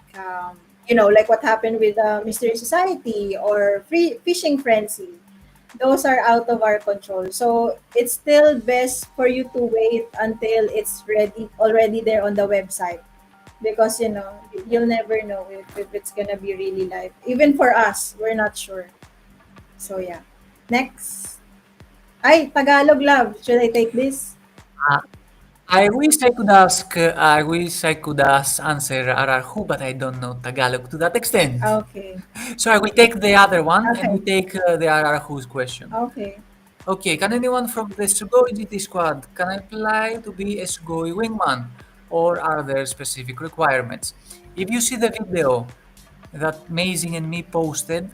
like what happened with Mystery Society or Fishing Frenzy. Those are out of our control. So it's still best for you to wait until it's ready, already there on the website. Because, you'll never know if it's gonna be really live. Even for us, we're not sure. So yeah. Next. Ay, Tagalog love. Should I take this? Uh, I wish I could answer Arahu, but I don't know Tagalog to that extent. Okay. So I will take the other one and we Okay. take the Arahu's question. Okay. Okay, can anyone from the Sugoi GT squad can apply to be a Sugoi wingman, or are there specific requirements? If you see the video that Mazing and me posted,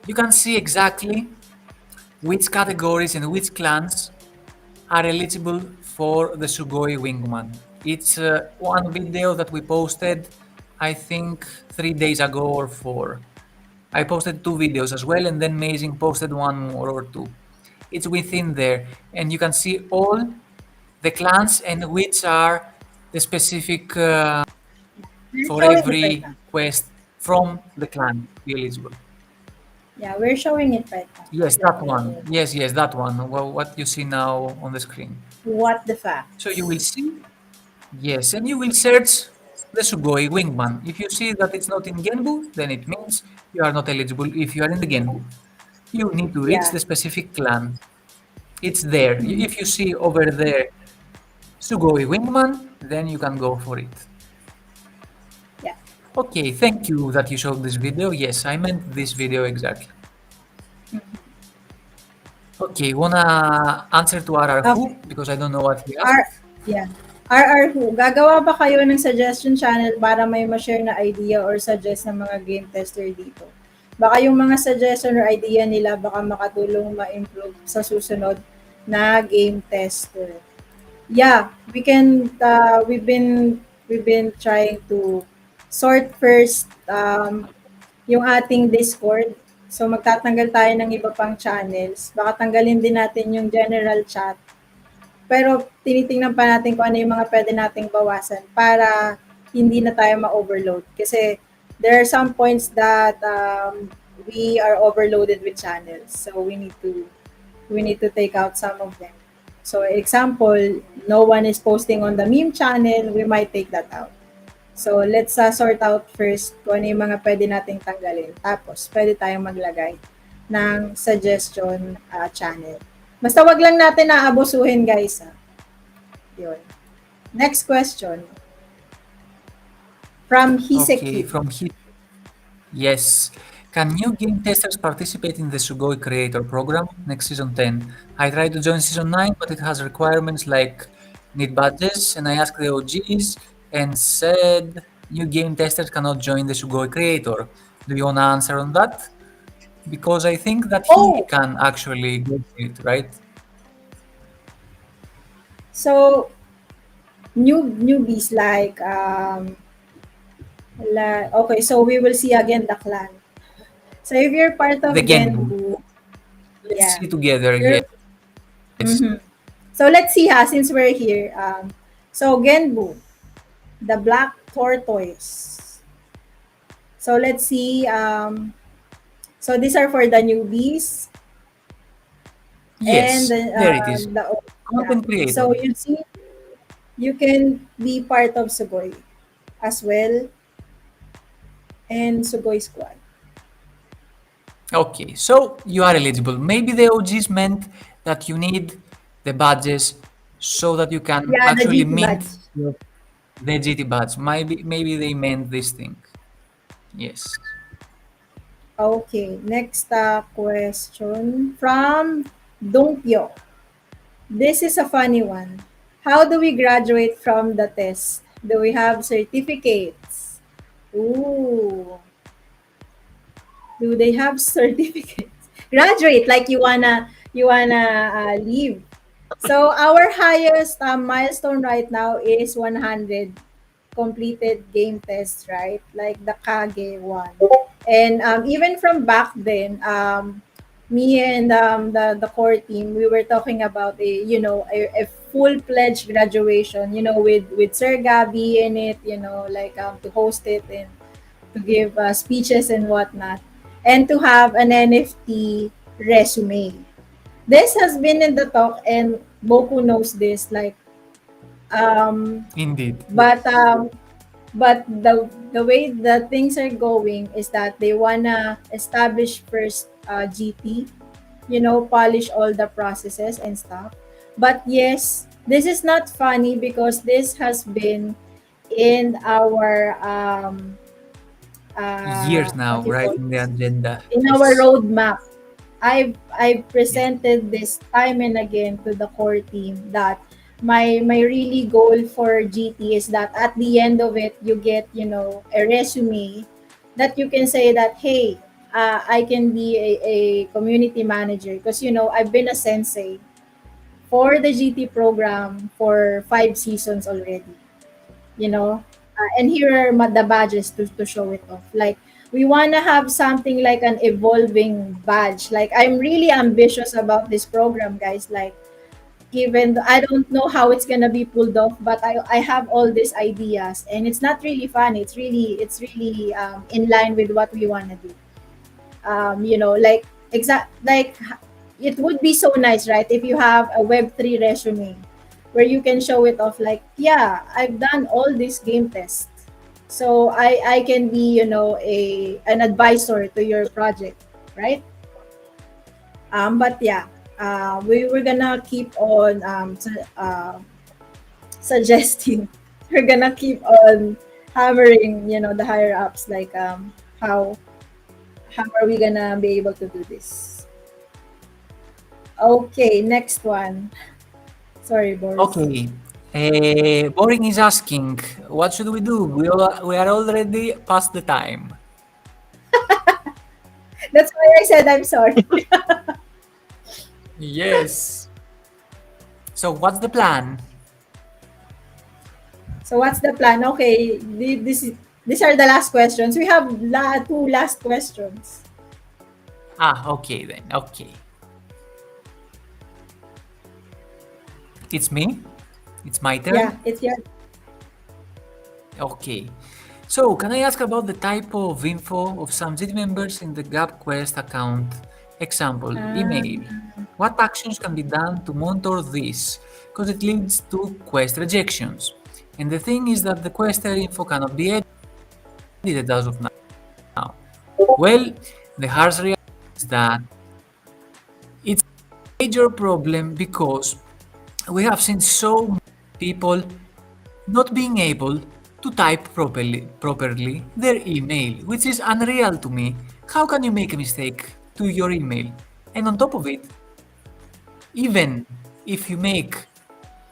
you can see exactly which categories and which clans are eligible for the Sugoi wingman. It's one video that we posted, I think, 3 days ago or four. I posted two videos as well, and then Mazing posted one more or two. It's within there, and you can see all the clans and which are the specific We're for showing it right now. every quest from the clan to be eligible. Yeah, we're showing it right now. Yes, that one. Yes, yes, that one. Well, what you see now on the screen. What the So you will facts? see, yes, and you will search the Sugoi wingman. If you see that it's not in Genbu, then it means you are not eligible if you are in the Genbu. You need to reach Yeah. the specific clan. It's there. If you see over there Sugoi wingman, then you can go for it. Yeah. Okay, thank you that you showed this video. Yes, I meant this video exactly. Okay, wanna answer to RR Okay. who? Because I don't know what he R, asked. yeah. Who, gagawa ba kayo ng suggestion channel para may ma-share na idea or suggest ng mga game tester dito? Baka yung mga suggestion or idea nila baka makatulong ma-improve sa susunod na game tester. Yeah, we've been trying to sort first yung ating Discord. So magtatanggal tayo ng iba pang channels. Baka tanggalin din natin yung general chat, pero tinitingnan pa natin kung ano yung mga pwede nating bawasan para hindi na tayo ma-overload. Kasi there are some points that we are overloaded with channels. So we need to take out some of them. So example, no one is posting on the meme channel, we might take that out. So let's sort out first kung ano yung mga pwede nating tanggalin. Tapos pwede tayong maglagay ng suggestion channel. Basta wag lang natin aabusuhin, guys. Yun. Next question. From Okay, Hiseki. from he. Yes. Can new game testers participate in the Sugoi Creator program next season 10? I tried to join season 9, but it has requirements like need badges, and I asked the OGs and said new game testers cannot join the Sugoi Creator. Do you want to answer on that? Because I think that he Oh, can actually go for it, right? so newbies okay, so we will see again the clan. So if you're part The of Genbu. Genbu, Let's yeah, see together, you're. yes. Mhm. So let's see ha, since we're here. So Genbu, the black tortoise. So let's see. So these are for the newbies and Yes, there it is. yeah. Content creator. So you see, you can be part of Sugoi as well and Sugoi squad. Okay, so you are eligible. Maybe the OGs meant that you need the badges so that you can Yeah, the actually GT mint badge. the GT badge. Maybe they meant this thing. Yes. Okay, next question from Dongpyo. This is a funny one. How do we graduate from the test? Do we have certificates? Ooh, do they have certificates? Graduate like you wanna leave. So our highest milestone right now is 100 completed game tests, right? Like the Kage one. And even from back then, me and the core team, we were talking about a full pledged graduation, with Sir Gabby in it, like to host it and to give speeches and whatnot, and to have an NFT resume. This has been in the talk, and Boku knows this. Like, um, Indeed. but the way the things are going is that they wanna establish first GT, polish all the processes and stuff. But yes, this is not funny because this has been in our Years what now, you right call in the this, agenda. in our Yes. roadmap. I've Yes. presented this time and again to the core team that my really goal for GT is that at the end of it you get a resume that you can say that, hey, I can be a community manager because I've been a sensei for the GT program for 5 seasons already, and here are the badges to show it off. Like, we want to have something like an evolving badge. Like, I'm really ambitious about this program, guys. Like, even I don't know how it's gonna be pulled off, but I have all these ideas, and it's not really fun. It's really in line with what we want to do. Like, it would be so nice, right, if you have a Web3 resume where you can show it off, like, yeah, I've done all these game tests, so I can be a an advisor to your project, right? But yeah, we were gonna keep on suggesting. We're gonna keep on hammering, the higher ups, like, how how are we gonna be able to do this? Okay, next one. Sorry, Boris. Okay. Boring is asking, what should we do? We are already past the time. That's why I said I'm sorry. Yes. So what's the plan? So what's the plan? Okay, these are the last questions. We have two last questions. Ah, okay then. Okay. It's me. It's my Yeah, turn. it's your. Okay. So, can I ask about the type of info of some GT members in the Gap Quest account? Example, Uh, email. What actions can be done to monitor this? Because it leads to quest rejections. And the thing is that the quester info cannot be edited as of now. Well, the harsh reality is that it's a major problem because we have seen so many people not being able to type properly their email, which is unreal to me. How can you make a mistake to your email? And on top of it, even if you make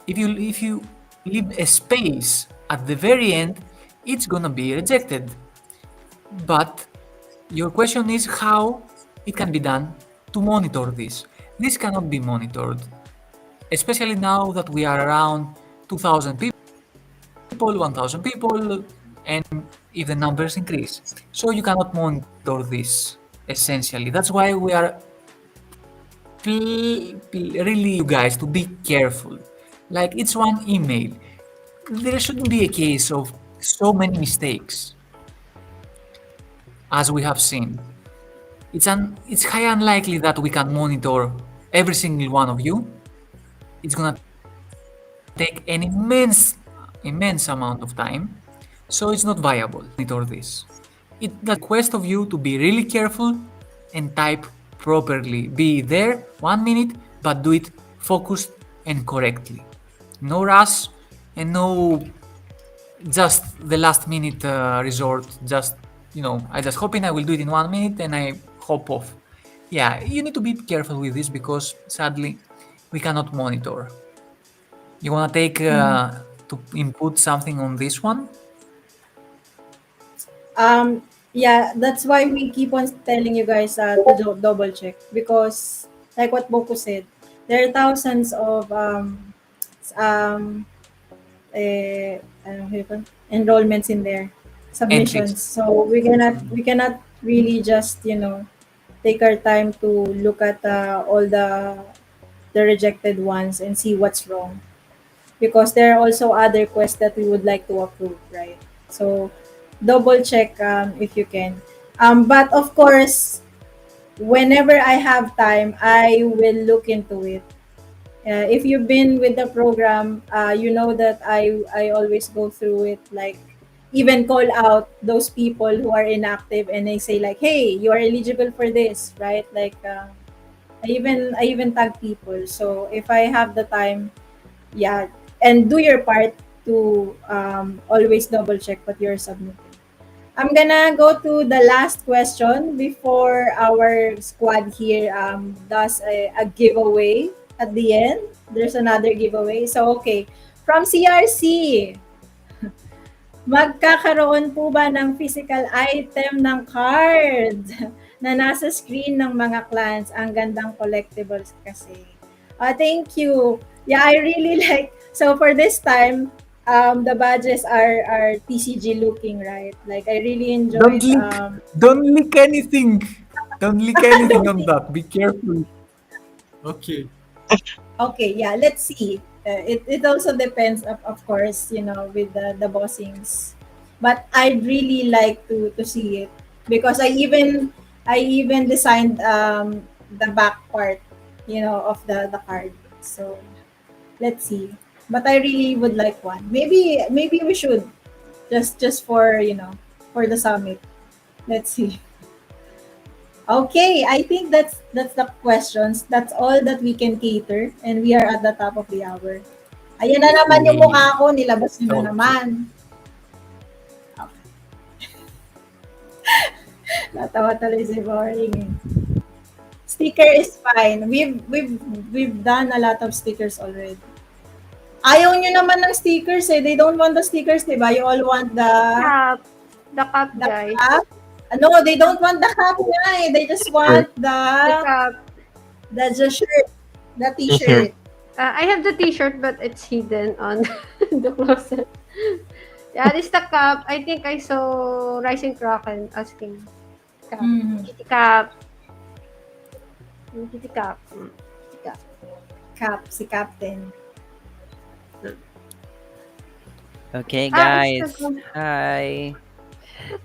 if you leave a space at the very end, it's gonna be rejected. But your question is how it can be done to monitor this. This cannot be monitored, especially now that we are around 2,000 people, 1,000 people, and if the numbers increase. So you cannot monitor this essentially. That's why we are really you guys to be careful. Like it's one email. There shouldn't be a case of so many mistakes as we have seen. It's high unlikely that we can monitor every single one of you. It's gonna take an immense amount of time, so it's not viable. Monitor this. It does request of you to be really careful and type properly. Be there 1 minute, but do it focused and correctly. No rush and no just the last minute resort. Just I just hoping I will do it in 1 minute and I hop off. Yeah, you need to be careful with this because sadly we cannot monitor. You wanna take to input something on this one? Um, yeah, that's why we keep on telling you guys to double check because, like what Boko said, there are thousands of um, ano yun, enrollments in there, Entries. submissions. So we cannot really just take our time to look at all the rejected ones and see what's wrong because there are also other quests that we would like to approve, right? So double check if you can. But of course, whenever I have time, I will look into it. If you've been with the program, you know that I always go through it, like even call out those people who are inactive and I say like, hey, you are eligible for this, right? Like I even tag people. So if I have the time, yeah, and do your part to always double check what you're submitting. I'm gonna go to the last question before our squad here does a giveaway at the end. There's another giveaway. So okay, from CRC, magkakaroon po ba ng physical item ng card na nasa screen ng mga clans? Ang gandang collectibles kasi. Thank you. Yeah, I really like. So for this time, the badges are TCG looking, right? Like I really Don't enjoyed. leak. Don't leak anything. Don't leak anything Don't on that. Be careful. Okay. Okay, yeah, let's see. It also depends, of course, with the bossings. But I'd really like to see it because I even designed the back part, of the card. So let's see. But I really would like one. Maybe we should just for the summit. Let's see. Okay, I think that's the questions. That's all that we can cater and we are at the top of the hour. Ayan na naman yung We mukha ko, nilabas nyo na okay. naman. Natawa tuloy si Boring eh. Sticker is fine. We've done a lot of stickers already. Ayaw nyo naman ng stickers eh. They don't want the stickers, di ba? You all want Cap. The cap, the guys. cap. No, they don't want the cap nga eh. They just want The cap. the shirt, the T-shirt. t-shirt. I have the t-shirt, but it's hidden on the closet. Yeah, this the cap. I think I saw Rising Kraken asking. Cap. Mhm. Kitty cap. Kitty cap. Kitty cap. Cap, si Captain. Okay, It's guys. the Hi.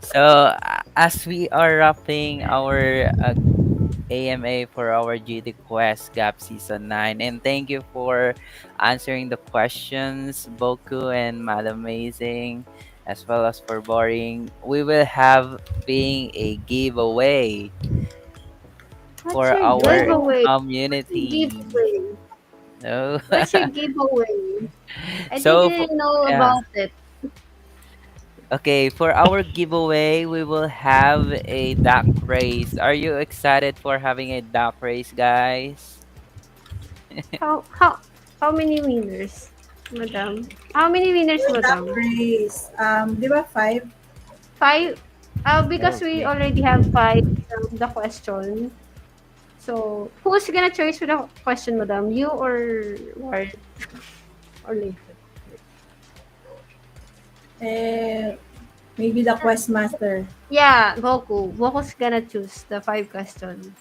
So, as we are wrapping our AMA for our GD Quest Gap Season 9, and thank you for answering the questions, Boku and Madam Amazing, as well as for Boring. We will have being a giveaway What's for your our giveaway? What's your community. giveaway? No. What's your giveaway? I So, didn't know yeah. about it. Okay, for our giveaway, we will have a duck race. Are you excited for having a duck race, guys? How many winners, madam? How many winners, Well, that madam? race, di ba five? Five. Because we Okay. already have five from the question. So who's gonna choose for the question, madam? You or Ward or Nathan? Eh, maybe the quest master. Yeah, Goku. Goku's gonna choose the five question.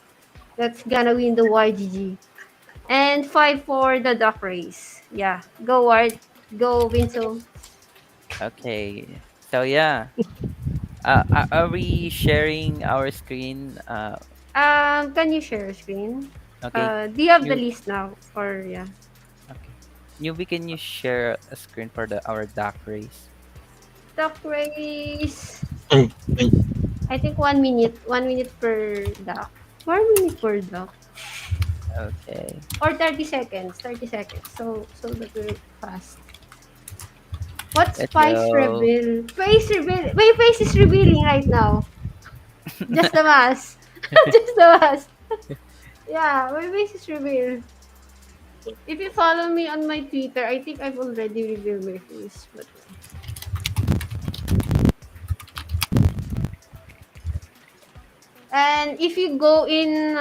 That's gonna win the YGG. And five for the duck race. Yeah. Go Ward. Go Vinso. Okay. So yeah, are we sharing our screen? Can you share your screen? Okay. Do you have the You list now? Or yeah. okay? Newbie, can you share a screen for the our duck race? Duck race. Ay, ay. I think 1 minute. 1 minute per duck. 1 minute per duck. Okay. Or 30 seconds. 30 seconds. So that we're fast. What's Let's face go. reveal? Face reveal. My face is revealing right now. Just the mask. Just the mask. Yeah, my face is revealed. If you follow me on my Twitter, I think I've already revealed my face. But and if you go in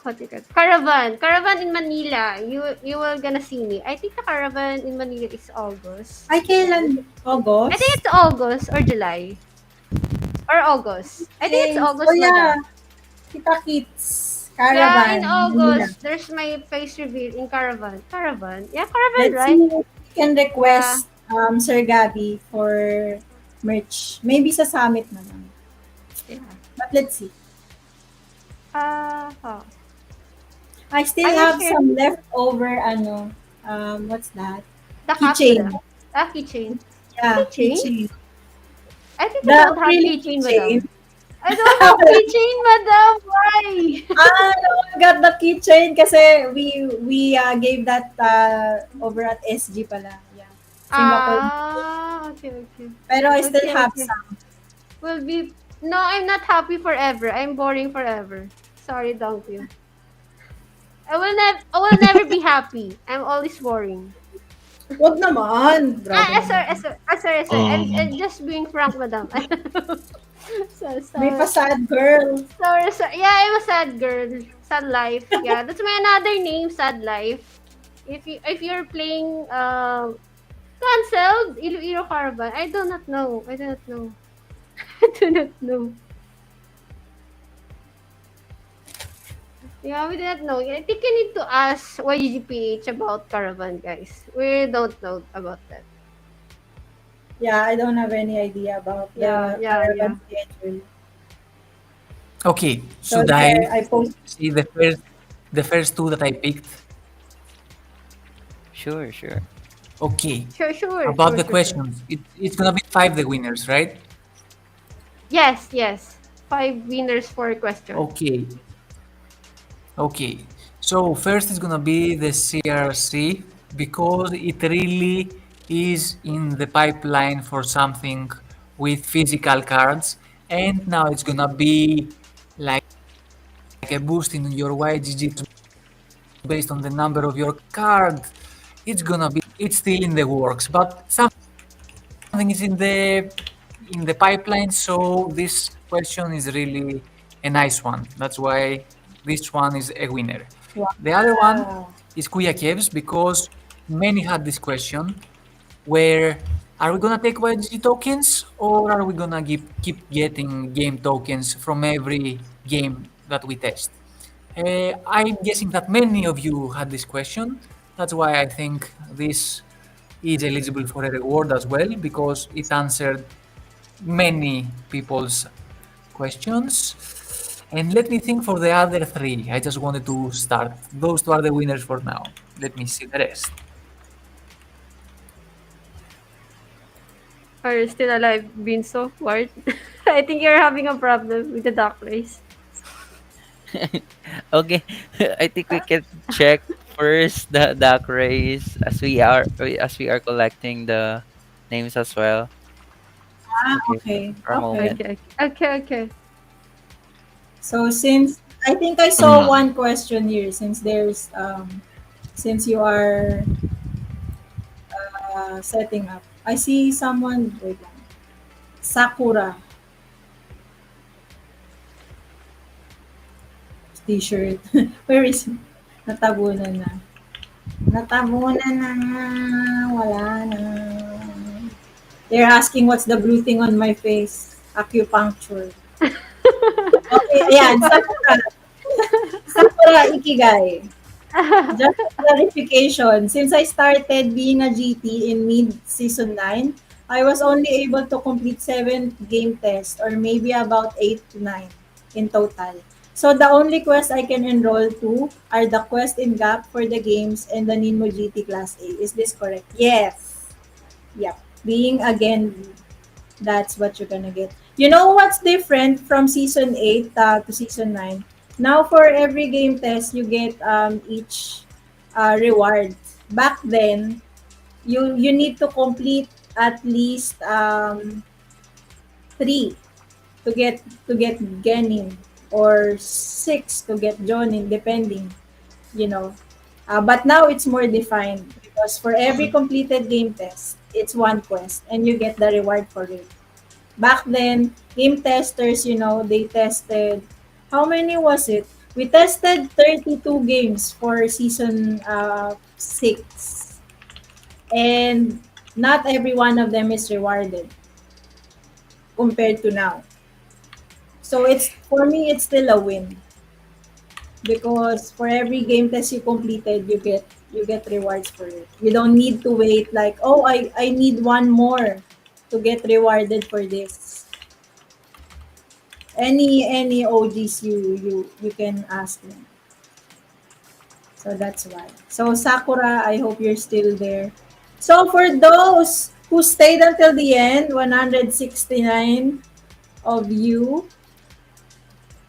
what you call caravan in Manila, you will gonna see me. I think the caravan in Manila is August. Ay, kailan? I think August? it's August or July or August. I think it's Okay. So August, yeah, madam. Kita Kids Yeah, in Caravan, Manila. August, there's my face reveal in caravan. Caravan, yeah, caravan, Let's see right? if we can Yeah, request Sir Gabby for merch. Maybe sa summit na lang. yeah. But let's see. Oh. I still I will have share some leftover, what's that? the cup, Keychain. madam. Ah, keychain. Yeah, Keychain? keychain. I think I The don't have acrylic keychain, keychain. madam. I don't have keychain, madam. Why? No one got the keychain kasi we gave that over at SG pala. Yeah. Singapore. Okay, okay. Pero I still Okay, have okay. some. Will be no, I'm not happy forever. I'm boring forever. Sorry, don't you. I will never be happy. I'm always boring. Wag naman. Grabe Sorry, naman. sorry. I'm just being frank, madam. so, May so, pa-sad girl. yeah, I'm a sad girl. Sad life. Yeah, that's my another name, sad life. If you're playing canceled Iloilo Caravan, I do not know. I do not know. I do not know. Yeah, we do not know. I think you need to ask YGGPH about Caravan, guys. We don't know about that. Yeah, I don't have any idea about Yeah, the yeah, yeah. caravan schedule. Okay, So should I there, I post. see the first two that I picked? Sure, sure. Okay. Sure, sure, About sure, the sure, sure. questions, it's gonna be five the winners, right? Yes, yes. Five winners for question. Okay. Okay. So first is gonna be the CRC because it really is in the pipeline for something with physical cards, and now it's gonna be like a boost in your YGG based on the number of your card. It's still in the works, but something is in the pipeline. So this question is really a nice one. That's why this one is a winner. The other one Wow. is Kuyakev's because many had this question where are we gonna take YG tokens or are we gonna keep getting game tokens from every game that we test? I'm guessing that many of you had this question. That's why I think this is eligible for a reward as well because it answered many people's questions. And let me think for the other three. I just wanted to start. Those two are the winners for now. Let me see the rest. Are you still alive, Binso? Ward? I think you're having a problem with the duck race. Okay, I think we can check first the duck race as we are collecting the names as well. Ah, Okay, okay. for a Okay. moment. Okay, okay, okay. So since I think I saw Mm. one question here, since there's since you are setting up. I see someone, wait lang. Sakura t-shirt. Where is it? Natabunan na. Natabunan na nga. Wala na. They're asking what's the blue thing on my face. Acupuncture. Okay, ayan. Sakura. Sakura Ikigai. Just for clarification, since I started being a GT in mid-season 9, I was only able to complete 7 game tests or maybe about 8 to 9 in total. So the only quest I can enroll to are the quest in GAP for the games and the Ninmo GT Class A. Is this correct? Yes. Yep. Being again, that's what you're gonna get. You know what's different from season 8 to season 9? Now for every game test, you get each reward. Back then, you need to complete at least three to get Genin or six to get Jonin, depending, you know. But now it's more defined because for every completed game test, it's one quest and you get the reward for it. Back then, game testers, they tested, how many was it? We tested 32 games for season 6. And not every one of them is rewarded compared to now. So it's for me it's still a win because for every game test you completed, you get rewards for it. You don't need to wait like, oh, I need one more to get rewarded for this. Any OGs you can ask them. So that's why. So Sakura, I hope you're still there. So for those who stayed until the end, 169 of you,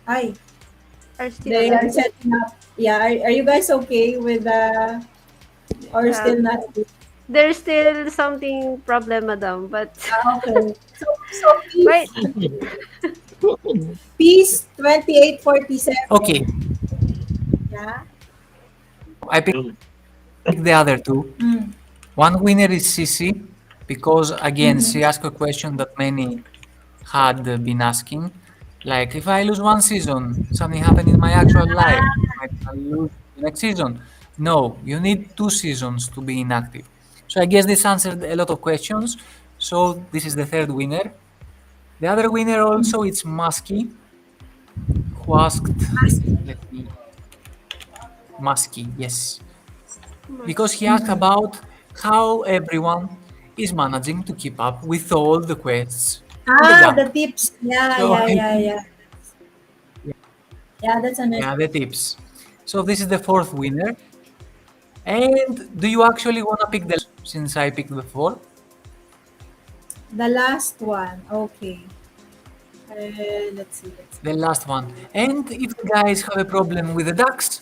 hi, Are still they are alive. setting up. Yeah, are you guys okay with or Uh, still not? there's still something problem, madam, but Okay. So wait. peace 2847. Okay, Yeah. I picked the other two. Mm. One winner is Sisi because again Mm-hmm. she asked a question that many had been asking. Like, if I lose one season, something happened in my actual life, might I lose the next season? No, you need 2 seasons to be inactive. So I guess this answered a lot of questions. So this is the third winner. The other winner also it's Musky, who asked, let me, Musky, yes, because he asked about how everyone is managing to keep up with all the quests in the Ah, the gap. tips. Yeah, So yeah, I yeah, think, yeah. Yeah, that's a nice. yeah, the tips. So this is the fourth winner. And do you actually want to pick the since I picked the four? The last one. Okay. Let's see. Let's see. The last one. And if you guys have a problem with the ducks,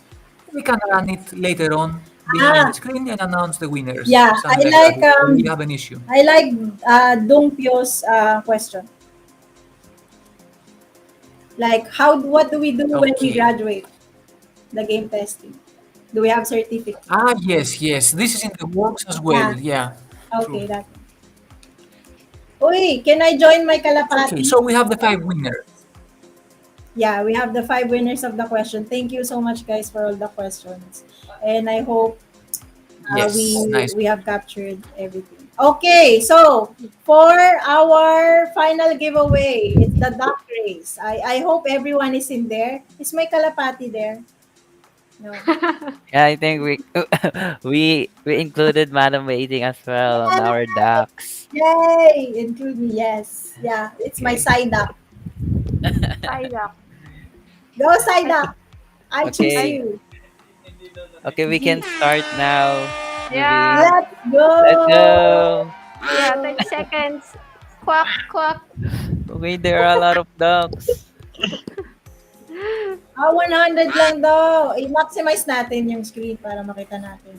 we can run it later on behind the Ah, screen and announce the winners. yeah. I Something like that like if you really have an issue. I like Dungpyo's question. Like, what do we do when we Okay. graduate the game testing? Do we have certificate? Ah, yes, yes. This is in the works as well. Yeah. Yeah, true. Okay, that. Uy, can I join my Okay, kalapati? so we have the five winners. Yeah, we have the 5 winners of the question. Thank you so much, guys, for all the questions, and I hope Yes, we nice. we have captured everything. Okay, so for our final giveaway, it's the duck race. I hope everyone is in there. Is my kalapati there? No. Yeah, I think we we included Madam Waiting as well on our docs. Yay! Include me. Yes. Yeah, it's my Okay. side duck. Side up. Go side I, duck. I choose I, Okay. you. Okay, we can start now. yeah, Maybe. Let's Let's go. go. yeah, 30 seconds. Quack, quack. Okay, there are a lot of ducks. 100 lang daw. I-maximize natin yung screen para makita natin.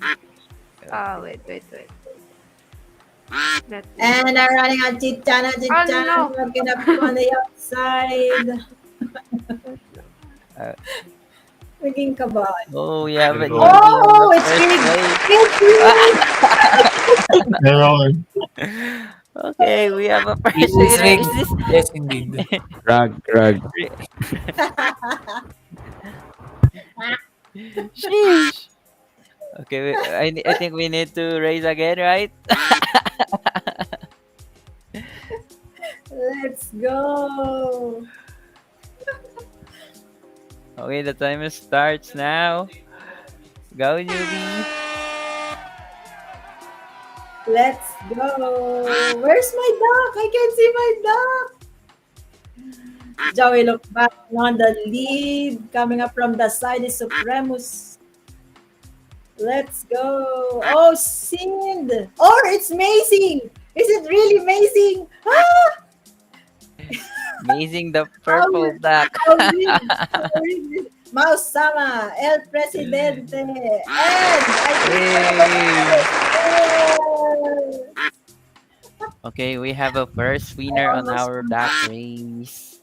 Oh, wait, wait, wait. Let's see. And I'm running on Oh Chichana. no! We're gonna be on the outside. Uh, Maging kabal. oh, we have an Meron. newbie on the Oh, it's first big. place. It's Ah! big. Meron. Okay, we have a first It's winner. Is rigged. this? Yes, indeed. Rug, rug. Sheesh. Okay, I think we need to raise again, right? Let's go. Okay, the timer starts now. Go, newbie. Let's go. Where's my duck? I can't see my duck. Joey look back on the lead. Coming up from the side is Supremus. Let's go. Oh, Sind. Or it's amazing. Is it really amazing? Ah, Amazing the how, purple duck. how rigged. How rigged is Mouse Sama, El Presidente, and I think Yay! Yes. Okay, we have a first winner on Almost our duck race.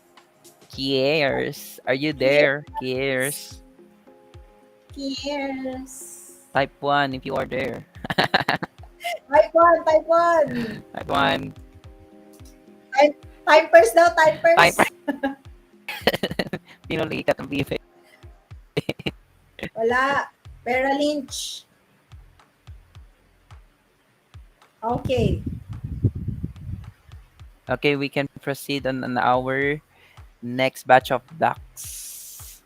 Kiers, are you Yes. there? Kiers, Yes. type 1 if you are there. Type 1, type 1. Type 1. Type, typers daw, Type typers. Pinuli ka ng bife. Wala. Paralinch. Okay. Okay, we can proceed on our next batch of ducks.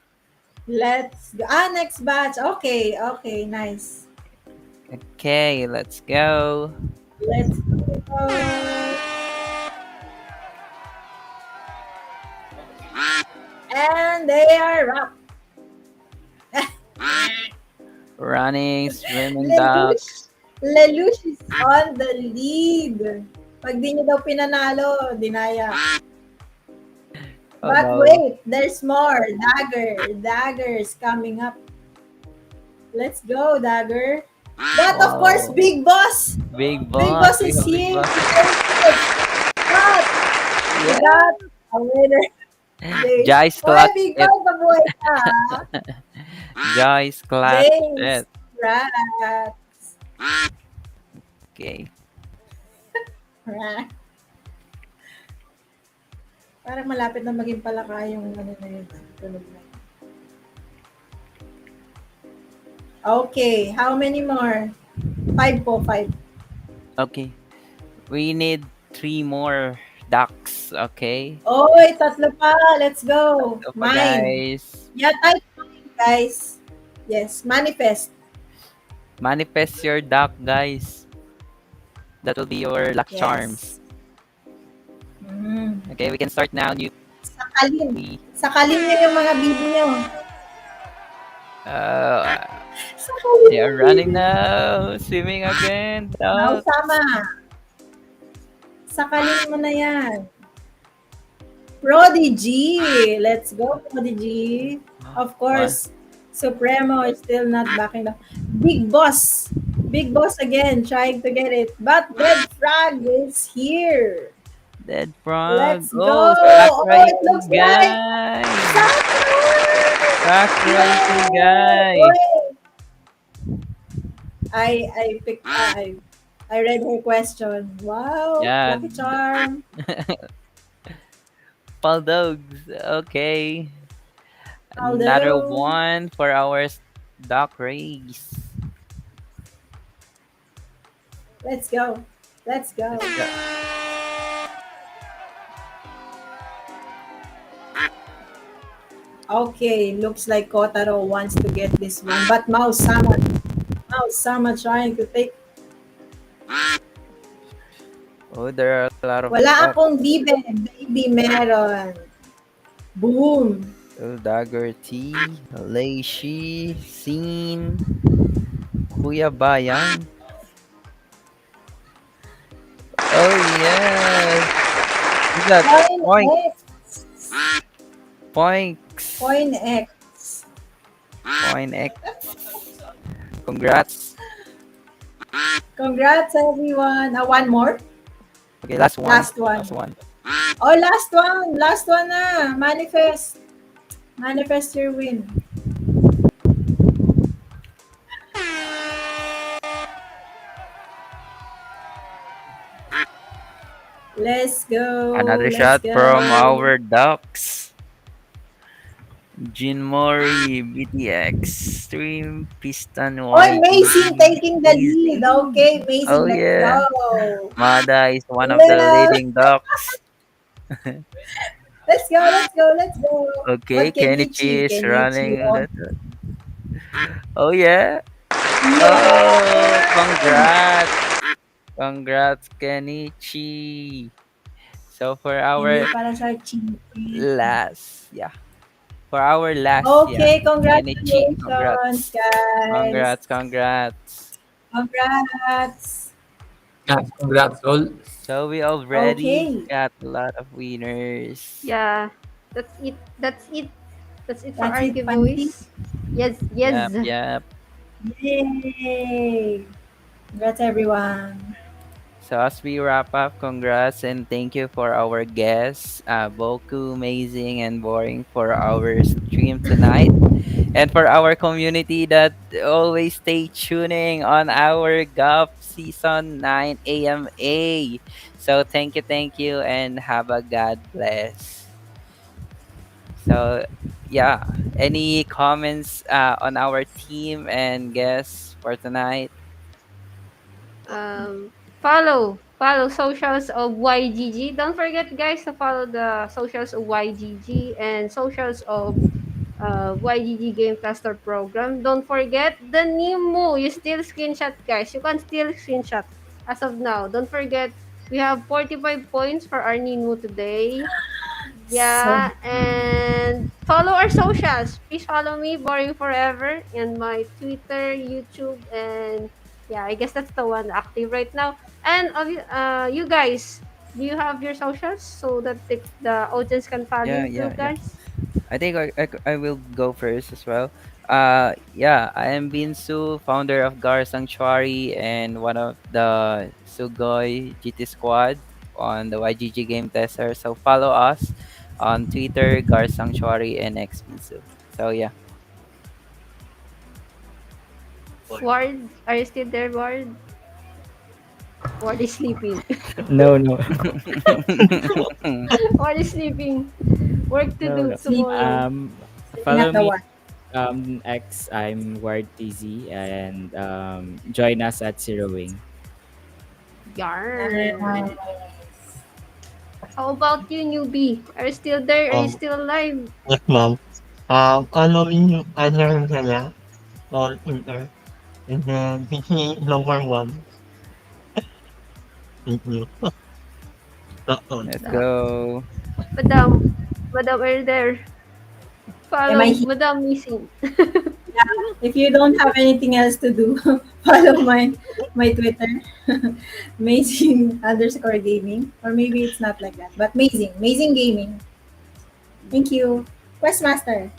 Let's go. Ah, next batch. Okay, okay, nice. Okay, let's go. Let's go. And they are up. Running, swimming duck. Lelouch is on the lead. Pag di niyo daw pinanalo, dinaya. Oh But no. wait, there's more. Dagger. Dagger's coming up. Let's go, Dagger. But of course, Wow. Big Boss. Big Big boss. Boss We is have big here. boss. But we Yeah. got a winner. James. Joyce Oy, clutch Big it. Boss, mabuhay ka. Joyce clutch James. it. Rat. Okay. Rat. Parang malapit na maging palaka yung ano na yun. Tunog na. Okay, how many more? 5 po, 5. Okay. We need 3 more ducks. Okay. Oy, tatlo pa. Let's go. So pa Mine. guys. Yeah, type mine, guys. Yes, manifest. Manifest your duck, guys. That will be your luck charms. Yes. Mm. Okay, we can start now. New. Sakalin. Sakalin niyo yung mga bibi niyo. Uh, Sakalin they are yung running bibi. now. Swimming again. Now, Duck. sama. Sakalin mo na yan. Prodigy. Let's go, Prodigy. Of course, Supremo is still not backing down. Big Boss. Big Boss again, trying to get it. But Dead Frog is here. Dead frog. Let's Oh, go. sack Oh, it racing looks like guy. Sack racing Yay! guy. Wait. I picked I read her question. Wow, Yeah. lucky charm. Pal dogs. Okay. Another Although, one for our duck race. let's go. Let's go. Let's go. Okay, looks like Kotaro wants to get this one, but Mouse Sama trying to take. Oh, there are a lot of Wala ducks. akong bibe, baby meron. Boom. Oh, Dagger T, Leishi, Scene, Kuya Bayan. Oh, yes. Who's that? Coin Poinks. X. Poinks. Coin X. Point X. Congrats. Congrats, everyone. One more. Okay, last one. Last one. Last one. Oh, last one. Last one na. Manifest. Manifest your win. Let's go. Another Let's shot from go. our Ducks. Jean Mori, BTX, Stream, Piston, Oh, amazing YGG, taking the lead. Amazing. Okay, amazing. Oh Let's yeah. go. Mada is one of the Yeah. leading Ducks. Let's go. Let's go. Let's go. Okay, But Kenichi, Kenichi is Kenichi running. won. Oh yeah. Oh, Yeah. congrats. Congrats, Kenichi. So for Hindi our para sa chicken. last, yeah. For our last, yeah. Okay, Kenichi, congratulations, congrats. guys. Congrats, congrats. Congrats. Yeah, congrats all. So we already Okay, got a lot of winners. Yeah, that's it. That's it. That's it for that's our it, Panty. giveaways. Yes, Yep, yes. yep. Yay! Congrats, everyone. So as we wrap up, congrats and thank you for our guests, Boku, Amazing, and Boring for our stream tonight. And for our community that always stay tuning on our GUP Season 9 AMA. So thank you, and have a God bless. So yeah, any comments on our team and guests for tonight? Follow socials of YGG. Don't forget, guys, to follow the socials of YGG and socials of YGG Game Caster Program. Don't forget the Nemo. You still screenshot, guys. You can still screenshot as of now. Don't forget, we have 45 points for our Nemo today. So, Yeah, and follow our socials. Please follow me, Boring Forever, and my Twitter, YouTube, and yeah, I guess that's the one active right now. And you guys, do you have your socials so that the audience can follow Yeah, you too, yeah, yeah. guys? I think I will go first as well. Yeah, I am Binsu, founder of Gar Sanctuary and one of the Sugoi GT Squad on the YGG Game Tester. So follow us on Twitter, Gar Sanctuary, and X Binsu. So yeah. Ward, are you still there, Ward? Ward is sleeping. No, no, Ward is sleeping. Work to no, do no. sleeping, tomorrow. sleeping Follow at the me one. X. I'm Ward TZ, and join us at Zero Wing. Yarn. Nice. How about you, newbie? Are you still there? Are you Um, still alive? yes, ma'am. Following yung other kaya on Twitter. And then, PC number one. Thank you. That's all. Let's The, go. Madam, Madam, are you there? Am I Follow here? Madam Missing. If you don't have anything else to do, follow my Twitter, amazing underscore gaming, or maybe it's not like that, but amazing gaming. Thank you, Questmaster.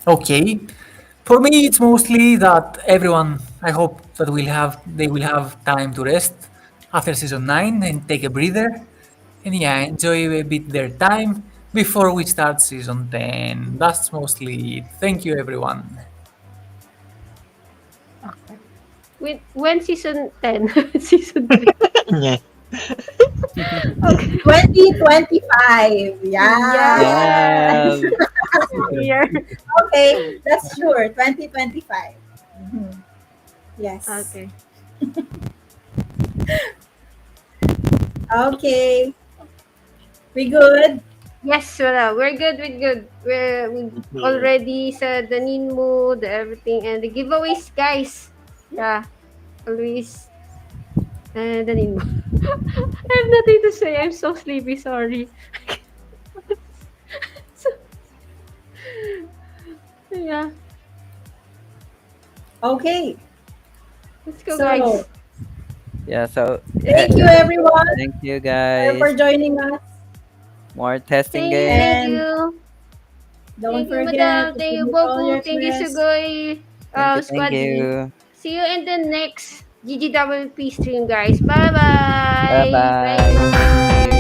Okay. For me, it's mostly that everyone. I hope that they will have time to rest after season 9 and take a breather, and yeah, enjoy a bit their time before we start season 10. That's mostly it. Thank you, everyone. Okay. When season 10? season 10. Yes. Okay. 2025. Yeah. Yeah. Yeah. Here. Okay, that's sure. 2025. Mhm. Yes. Okay. Okay. We good? Yes, wala. We're good. We're good. We already said the need mood, everything, and the giveaways, guys. Yeah, always. And the need mood. I have nothing to say. I'm so sleepy. Sorry. So, yeah. Okay. Let's go, So, guys. Yeah. So thank you, everyone, thank you for guys. joining us. More testing Thank you. game. Thank And you. don't Thank you, forget Madam. to Thank you, submit all Boku. your Thank you, quests. Sugoi. Thank you. Thank Squad. you. See you in the next GGWP stream, guys. Bye Bye bye. bye. Bye. Thank you.